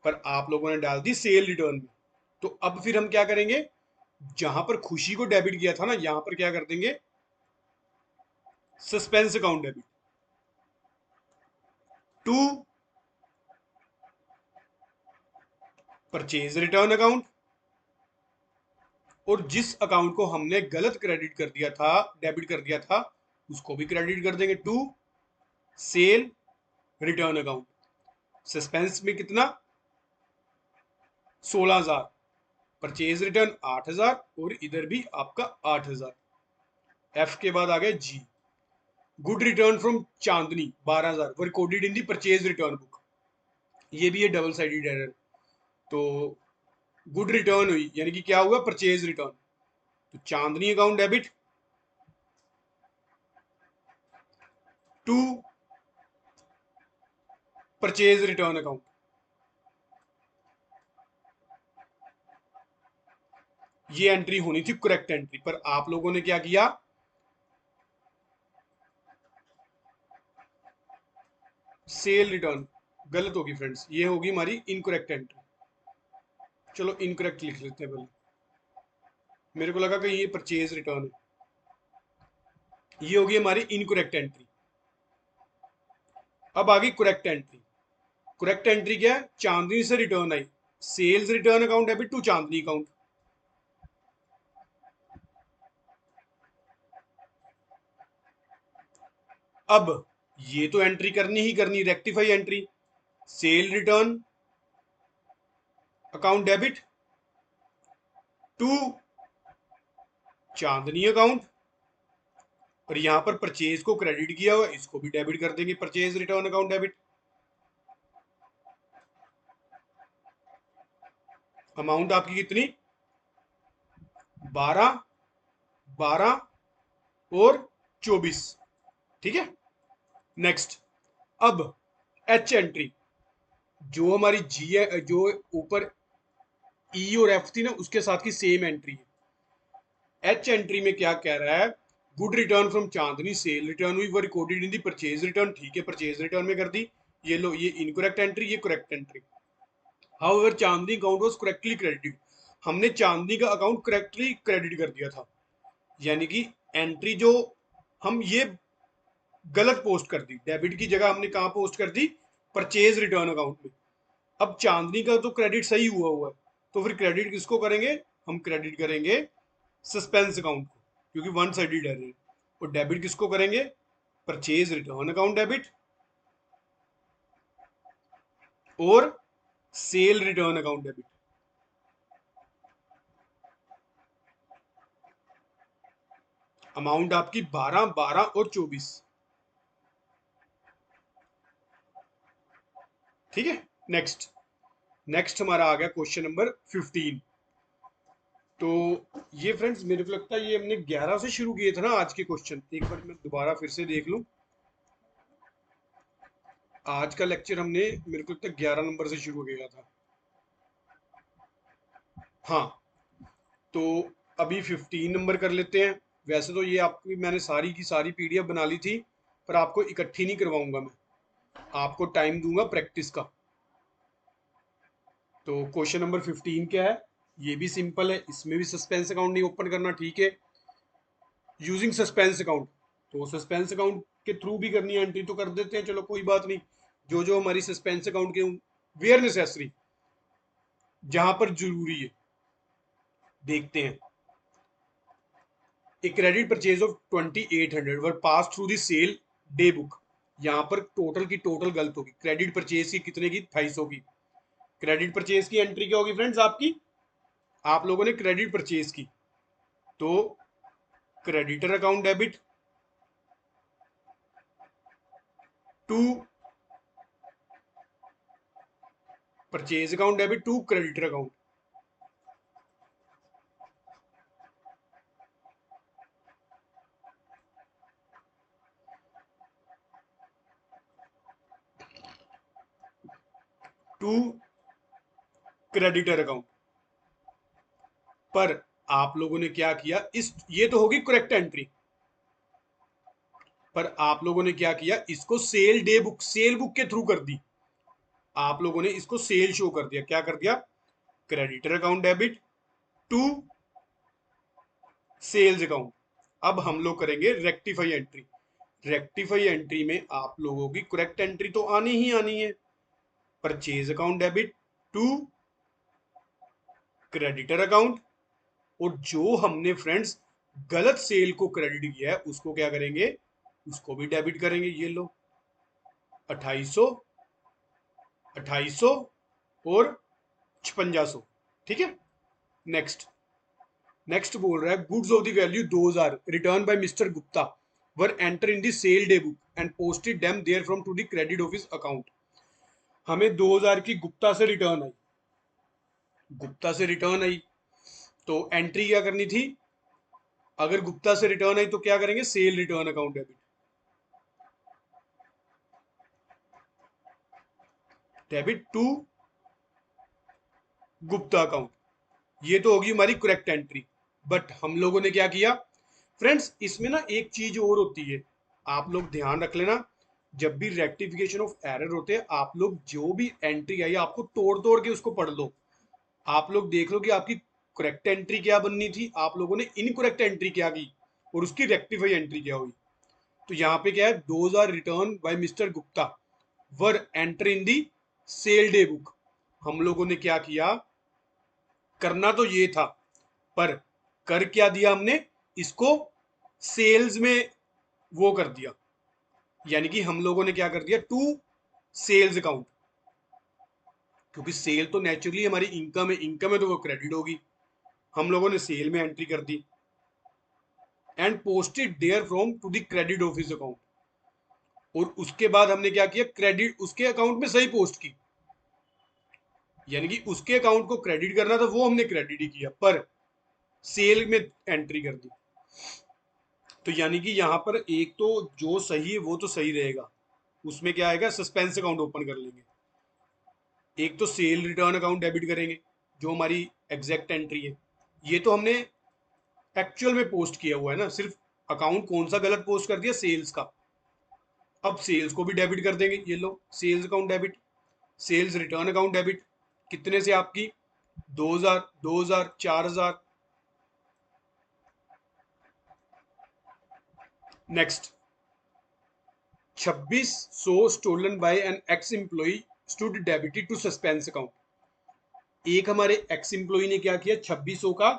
पर आप लोगों ने डाल दी सेल रिटर्न में। तो अब फिर हम क्या करेंगे, जहां पर खुशी को डेबिट किया था ना, यहां पर क्या कर देंगे, suspense account debit to purchase return account. और जिस अकाउंट को हमने गलत क्रेडिट कर दिया था, डेबिट कर दिया था, उसको भी क्रेडिट कर देंगे to sale return account. Suspense में कितना, 16,000, परचेज रिटर्न 8,000, और इधर भी आपका 8,000। एफ के बाद आ गया जी, good return from Chandni 12,000 were recorded in the purchase return book. ये भी है डबल साइडेड एरर। तो गुड रिटर्न हुई यानी कि क्या हुआ, परचेज रिटर्न। तो Chandni account debit to purchase return account. ये एंट्री होनी थी करेक्ट एंट्री, पर आप लोगों ने क्या किया, सेल रिटर्न। गलत होगी फ्रेंड्स, ये होगी हमारी इनकरेक्ट एंट्री। चलो इनकरेक्ट लिख लेते हैं पहले, मेरे को लगा कि ये परचेज रिटर्न है। ये होगी हमारी इनकरेक्ट एंट्री। अब आ गई करेक्ट एंट्री। करेक्ट एंट्री क्या है, चांदनी से रिटर्न आई, sales return account debit to Chandni account. अब ये तो एंट्री करनी ही करनी, rectify entry. Sale return account debit to Chandni account, और यहां पर परचेज को क्रेडिट किया हुआ, इसको भी डेबिट कर देंगे, purchase return account debit. Amount आपकी कितनी, 12, 12 और 24। ठीक है। नेक्स्ट अब एच एंट्री, जो हमारी जी है, जो ऊपर ई और एफ थी ना, उसके साथ की सेम एंट्री है। एच एंट्री में क्या कह रहा है, good return from Chandni, cell return हुई, वो recorded in the purchase return. ठीक है, परचेज रिटर्न में कर दी। ये लो, ये इनकरेक्ट एंट्री, ये correct entry. However Chandni account was correctly credited, हमने चांदनी का अकाउंट करेक्टली क्रेडिट कर दिया था। यानी कि एंट्री जो हम ये गलत पोस्ट कर दी, डेबिट की जगह हमने कहाँ पोस्ट कर दी, परचेज रिटर्न अकाउंट में। अब चांदनी का तो क्रेडिट सही हुआ हुआ है, तो फिर क्रेडिट किसको करेंगे, हम क्रेडिट करेंगे सस्पेंस अकाउंट को, क्योंकि वन साइडेड एरर है। और डेबिट किसको करेंगे, परचेज रिटर्न अकाउंट डेबिट और cell return account debit. Amount आपकी 12, 12 और 24। ठीक है, नेक्स्ट। नेक्स्ट हमारा आ गया क्वेश्चन नंबर 15। तो ये फ्रेंड्स, मेरे को लगता है ये हमने 11 से शुरू किए थे ना आज के क्वेश्चन। एक बार मैं दोबारा फिर से देख लूं। आज का लेक्चर हमने, मेरे को लगता है 11 नंबर से शुरू किया था। हाँ, तो अभी 15 नंबर कर लेते हैं। वैसे तो ये आपकी मैंने सारी की सारी पीडीएफ बना ली थी, पर आपको इकट्ठी नहीं करवाऊंगा मैं, आपको टाइम दूंगा प्रैक्टिस का। तो क्वेश्चन नंबर 15 क्या है, ये भी सिंपल है, इसमें भी सस्पेंस अकाउंट नहीं ओपन करना। ठीक है, यूजिंग सस्पेंस अकाउंट, तो सस्पेंस अकाउंट के थ्रू भी करनी है एंट्री, तो कर देते हैं, चलो कोई बात नहीं। जो जो हमारी सस्पेंस अकाउंट के वेयर नेसेसरी, जहां पर जरूरी है, देखते हैं। A credit purchase of 2800 were passed through the sale day book. यहाँ पर टोटल की टोटल गलत होगी। क्रेडिट परचेज की कितने की, 250 की। क्रेडिट परचेज की एंट्री क्या होगी फ्रेंड्स आपकी, आप लोगों ने क्रेडिट परचेज की, तो creditor account debit to purchase account debit to creditor account. To creditor account. पर आप लोगों ने क्या किया, इस ये तो होगी करेक्ट एंट्री, पर आप लोगों ने क्या किया, इसको sale day book, sale book के थ्रू कर दी। आप लोगों ने इसको सेल शो कर दिया, क्या कर दिया, creditor account debit to sales account. अब हम लोग करेंगे रेक्टिफाई एंट्री। रेक्टिफाई एंट्री में आप लोगों की करेक्ट एंट्री तो आनी ही आनी है, purchase account debit to creditor account. और जो हमने फ्रेंड्स गलत सेल को क्रेडिट किया है, उसको क्या करेंगे, उसको भी डेबिट करेंगे। ये लो, 2800, 2800 और 5600। ठीक है, नेक्स्ट। नेक्स्ट बोल रहा है, goods of the value 2000 return by mister Gupta were enter in the sale day book and posted them there from to the credit office account. हमें 2000 की गुप्ता से रिटर्न आई, गुप्ता से रिटर्न आई, तो एंट्री क्या करनी थी, अगर गुप्ता से रिटर्न आई तो क्या करेंगे, sale return account debit, debit to Gupta account. ये तो होगी हमारी करेक्ट एंट्री। बट हम लोगों ने क्या किया फ्रेंड्स, इसमें ना एक चीज और होती है, आप लोग ध्यान रख लेना। जब भी रेक्टिफिकेशन ऑफ एरर होते हैं, आप लोग जो भी एंट्री आई, आपको तोड़ तोड़ के उसको पढ़ लो। आप लोग देख लो कि आपकी करेक्ट एंट्री क्या बननी थी, आप लोगों ने इनकरेक्ट एंट्री क्या की, और उसकी रेक्टिफाई एंट्री क्या हुई। तो यहाँ पे क्या है, 2000 return by mister Gupta were enter in the sale day book. हम लोगों ने क्या किया, करना तो ये था, पर कर क्या दिया हमने, इसको सेल्स में वो कर दिया। यानी कि हम लोगों ने क्या कर दिया, टू सेल्स अकाउंट, क्योंकि सेल तो नेचुरली हमारी इनकम है, इनकम है तो वो क्रेडिट होगी। हम लोगों ने सेल में एंट्री कर दी and posted there from to the credit office account. और उसके बाद हमने क्या किया, क्रेडिट उसके अकाउंट में सही पोस्ट की, यानी कि उसके अकाउंट को क्रेडिट करना था, वो हमने क्रेडिट ही किया, पर सेल में एंट्री कर दी। तो यानी कि यहां पर एक तो जो सही है वो तो सही रहेगा, उसमें क्या आएगा, सस्पेंस अकाउंट ओपन कर लेंगे। एक तो सेल रिटर्न अकाउंट डेबिट करेंगे, जो हमारी एग्जैक्ट एंट्री है। ये तो हमने एक्चुअल में पोस्ट किया हुआ है ना, सिर्फ अकाउंट कौन सा गलत पोस्ट कर दिया, सेल्स का। अब सेल्स को भी डेबिट कर देंगे, ये लो sales account debit. Sales return account debit, कितने से आपकी, 2000, 2000, 4000। Next, 2600 stolen by an ex employee stood debited to suspense account. एक हमारे एक्स एम्प्लॉय ने क्या किया, 2600 का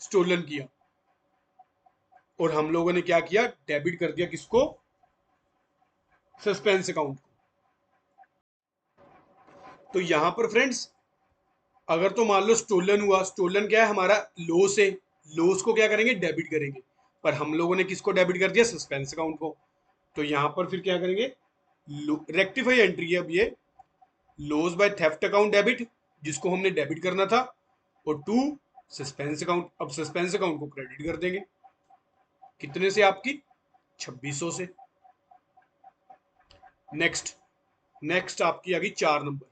स्टोलन किया, और हम लोगों ने क्या किया, डेबिट कर दिया किसको, सस्पेंस अकाउंट को। तो यहां पर फ्रेंड्स, अगर तो मान लो स्टोलन हुआ, स्टोलन क्या है हमारा, लॉस है, लॉस को क्या करेंगे, डेबिट करेंगे। पर हम लोगों ने किसको डेबिट कर दिया, सस्पेंस अकाउंट को। तो यहां पर फिर क्या करेंगे, रेक्टिफाई एंट्री है अब ये, loss by theft account debit, जिसको हमने डेबिट करना था, और टू सस्पेंस अकाउंट। अब सस्पेंस अकाउंट को क्रेडिट कर देंगे, कितने से आपकी, 2600 से। नेक्स्ट, नेक्स्ट आपकी आ गई 4 number,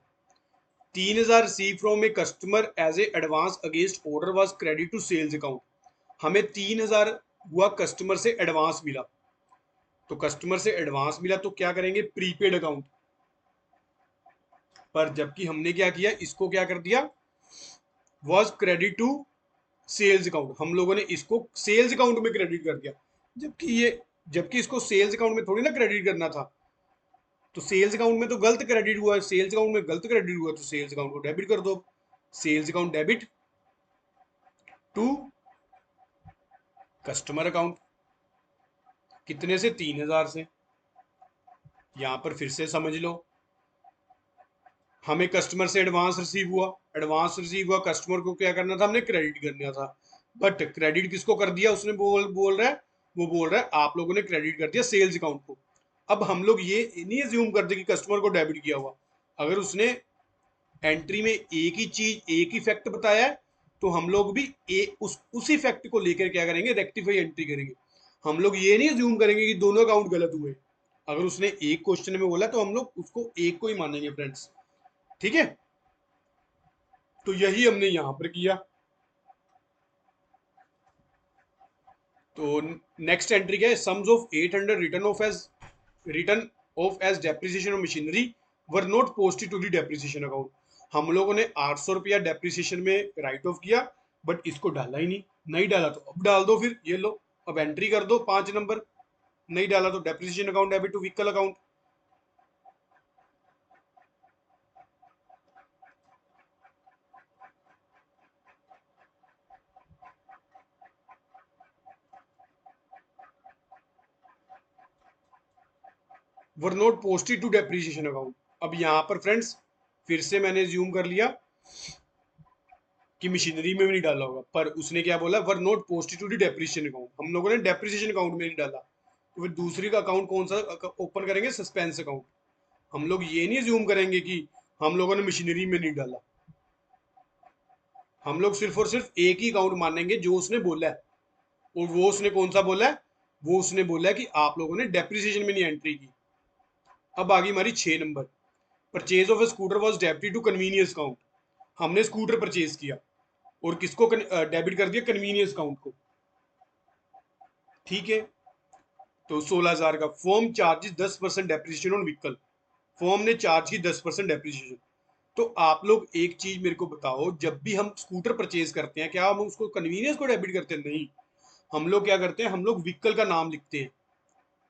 3000 receive from a customer as a advance against order was credit to sales account. हमें 3000 हुआ कस्टमर से एडवांस मिला, तो कस्टमर से एडवांस मिला तो क्या करेंगे, प्रीपेड अकाउंट। पर जबकि हमने क्या किया, इसको क्या कर दिया, was credit to sales account, हम लोगों ने इसको सेल्स अकाउंट में क्रेडिट कर दिया। जबकि इसको सेल्स अकाउंट में थोड़ी ना क्रेडिट करना था। तो सेल्स अकाउंट में तो गलत क्रेडिट हुआ है, सेल्स अकाउंट में गलत क्रेडिट हुआ, तो सेल्स अकाउंट को डेबिट कर दो। Sales account debit to customer account, कितने से, 3000 से। यहां पर फिर से समझ लो, हमें कस्टमर से एडवांस रिसीव हुआ, कस्टमर को क्या करना था, हमने क्रेडिट करना था। बट क्रेडिट किसको कर दिया, उसने बोल रहा है, वो बोल रहा है आप लोगों ने क्रेडिट कर दिया सेल्स अकाउंट को। अब हम लोग ये नहीं एज्यूम करते कि कस्टमर को डेबिट किया हुआ। अगर उसने एंट्री में एक ही चीज, एक ही फैक्ट बताया है, तो हम लोग भी उसी फैक्ट को लेकर क्या करेंगे, रेक्टिफाई एंट्री करेंगे। हम लोग ये नहीं एज्यूम करेंगे कि दोनों अकाउंट गलत हुए। अगर उसने एक क्वेश्चन में बोला तो हम लोग उसको एक को ही मानेंगे फ्रेंड्स, ठीक है। तो यही हमने यहां पर किया। तो नेक्स्ट एंट्री क्या है, sums of 800 written off as depreciation of machinery were not posted to the depreciation account. हम लोगों ने 800 रुपया डेप्रिसिएशन में राइट ऑफ किया, बट इसको डाला ही नहीं। नहीं डाला तो अब डाल दो, फिर ये लो अब एंट्री कर दो 5 नंबर। नहीं डाला तो depreciation account debit to vehicle account. Were not posted to depreciation account. अब यहां पर फ्रेंड्स फिर से मैंने ज्यूम कर लिया कि मशीनरी में भी नहीं डाला होगा, पर उसने क्या बोला, were not posted to the depreciation account. हम लोगों ने डेप्रिसिएशन अकाउंट में नहीं डाला, तो फिर दूसरी का अकाउंट कौन सा ओपन करेंगे, सस्पेंस अकाउंट। हम लोग ये नहीं ज्यूम करेंगे कि हम लोगों ने मशीनरी में नहीं डाला। हम लोग सिर्फ और सिर्फ एक ही अकाउंट मानेंगे जो उसने बोला है। और वो उसने कौन सा बोला है, वो उसने बोला है कि आप लोगों ने डेप्रिसिएशन में नहीं एंट्री की। अब आ गई हमारी 6 number, purchase of a scooter was debited to convenience account. हमने स्कूटर परचेज किया और किसको डेबिट कर दिया, कन्वीनियंस अकाउंट को, ठीक है। तो 16,000 का form charges 10% depreciation on vehicle. Form ने चार्ज की 10% डेप्रिसिएशन। तो आप लोग एक चीज मेरे को बताओ, जब भी हम स्कूटर परचेज करते हैं, क्या हम उसको कन्वीनियंस को डेबिट करते हैं, नहीं। हम लोग क्या करते हैं, हम लोग व्हीकल का नाम लिखते हैं।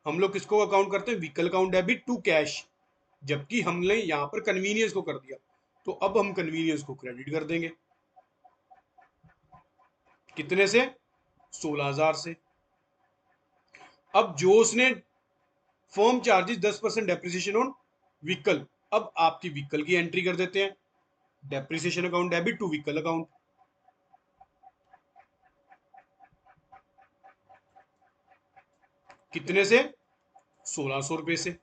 हम लोग किसको अकाउंट करते हैं, vehicle account debit to cash. जबकि हमने यहाँ पर कन्वीनियंस को कर दिया, तो अब हम कन्वीनियंस को क्रेडिट कर देंगे, कितने से, 16,000 से। अब जो उसने firm charges 10% depreciation on vehicle, अब आपकी व्हीकल की एंट्री कर देते हैं, depreciation account debit to vehicle account, कितने से, 1600 रुपए से।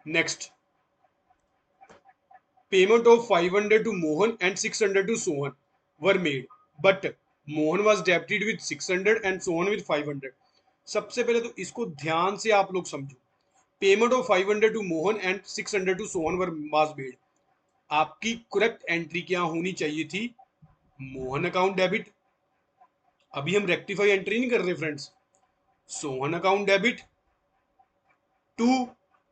Next, payment of 500 to Mohan and 600 to Sohan were made, but Mohan was debited with 600 and Sohan with 500. सबसे पहले तो इसको ध्यान से आप लोग समझो। Payment of 500 to Mohan and 600 to Sohan were was made. आपकी करेक्ट एंट्री क्या होनी चाहिए थी? Mohan account debit. अभी हम रेक्टिफाई एंट्री नहीं कर रहे friends. Sohan account debit to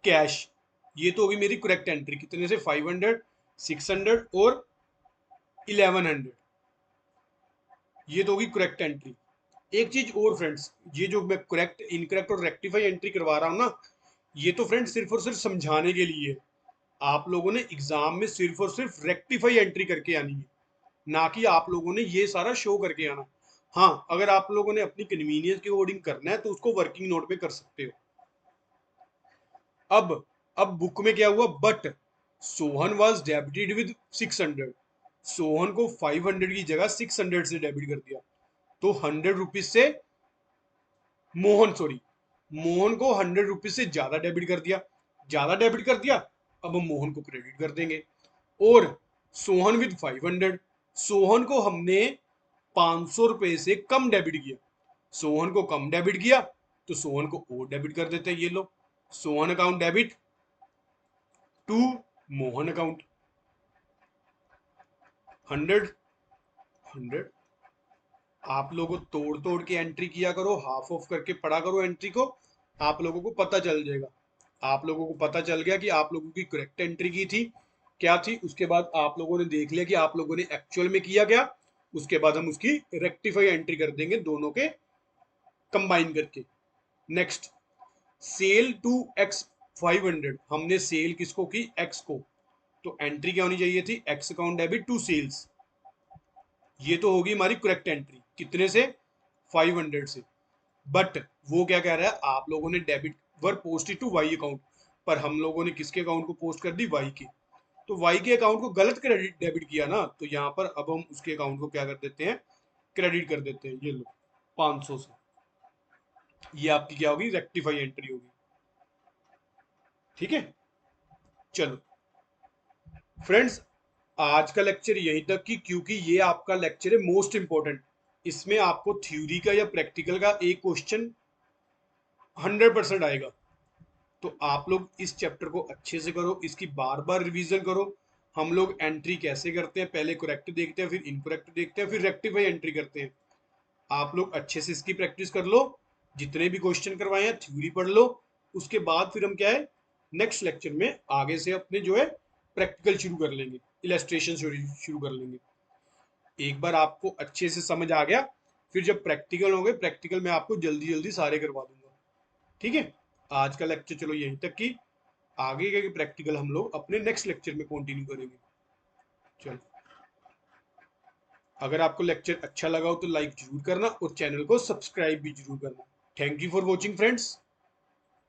cash. ये तो होगी मेरी करेक्ट एंट्री। कितने से? 500, 600 और 1100। ये तो होगी करेक्ट एंट्री। एक चीज और फ्रेंड्स, ये जो मैं करेक्ट, इनकरेक्ट और रेक्टिफाई एंट्री करवा रहा हूं ना, ये तो फ्रेंड्स सिर्फ और सिर्फ समझाने के लिए है। आप लोगों ने एग्जाम में सिर्फ और सिर्फ रेक्टिफाई एंट्री करके आनी है, ना कि आप लोगों ने ये सारा शो करके आना। हाँ, अगर आप लोगों ने अपनी कन्वीनियंस के अकॉर्डिंग करना है तो उसको वर्किंग नोट में कर सकते हो। अब अब बुक में क्या हुआ? But Sohan was debited with 600। Sohan को 500 की जगह 600 से डेबिट कर दिया। तो 100 रुपीज से मोहन को 100 रुपीज से ज्यादा डेबिट कर दिया। ज्यादा डेबिट कर दिया, अब हम मोहन को क्रेडिट कर देंगे। और सोहन विद 500, सोहन को हमने 500 रुपए से कम डेबिट किया। सोहन को कम डेबिट किया तो सोहन को और डेबिट कर देते हैं। ये लो, Sohan account debit to Mohan account. 100, 100। आप लोगों तोड़ तोड़ के एंट्री किया करो, हाफ ऑफ करके पढ़ा करो एंट्री को। आप लोगों को पता चल जाएगा। आप लोगों को पता चल गया कि आप लोगों की करेक्ट एंट्री की थी क्या थी। उसके बाद आप लोगों ने देख लिया कि आप लोगों ने एक्चुअल में किया क्या। उसके बाद हम उसकी रेक्टिफाई एंट्री कर देंगे दोनों के कंबाइन करके। Next, sale to X 500। हमने सेल किसको की? एक्स को। तो एंट्री क्या होनी चाहिए थी? X account debit to sales. ये तो होगी हमारी करेक्ट एंट्री। कितने से? 500 से। बट वो क्या कह रहा है? आप लोगों ने debit were posted to Y account, पर हम लोगों ने किसके अकाउंट को पोस्ट कर दी? वाई के। तो वाई के अकाउंट को गलत क्रेडिट डेबिट किया ना, तो यहाँ पर अब हम उसके अकाउंट को क्या कर देते हैं? क्रेडिट कर देते हैं। ये लो, 500 से। ये आपकी क्या होगी? रेक्टिफाई एंट्री होगी। ठीक है, चलो फ्रेंड्स, आज का लेक्चर यहीं तक की, क्योंकि ये आपका लेक्चर है मोस्ट इंपॉर्टेंट। इसमें आपको थ्योरी का या प्रैक्टिकल का एक क्वेश्चन 100% आएगा। तो आप लोग इस चैप्टर को अच्छे से करो, इसकी बार बार रिवीजन करो। हम लोग एंट्री कैसे करते हैं? पहले करेक्ट देखते हैं, फिर इनकरेक्ट देखते हैं, फिर रेक्टिफाई एंट्री करते हैं। आप लोग अच्छे से इसकी प्रैक्टिस कर लो। जितने भी क्वेश्चन करवाए हैं थ्योरी पढ़ लो। उसके बाद फिर हम क्या है, नेक्स्ट लेक्चर में आगे से अपने जो है प्रैक्टिकल शुरू कर लेंगे, इलस्ट्रेशन शुरू कर लेंगे। एक बार आपको अच्छे से समझ आ गया, फिर जब प्रैक्टिकल होंगे, प्रैक्टिकल में आपको जल्दी जल्दी सारे करवा दूंगा। ठीक है, आज का लेक्चर चलो यहीं तक की। आगे के प्रैक्टिकल हम लोग अपने नेक्स्ट लेक्चर में कंटिन्यू करेंगे। चलो, अगर आपको लेक्चर अच्छा लगा हो तो लाइक जरूर करना और चैनल को सब्सक्राइब भी जरूर करना। Thank you for watching friends.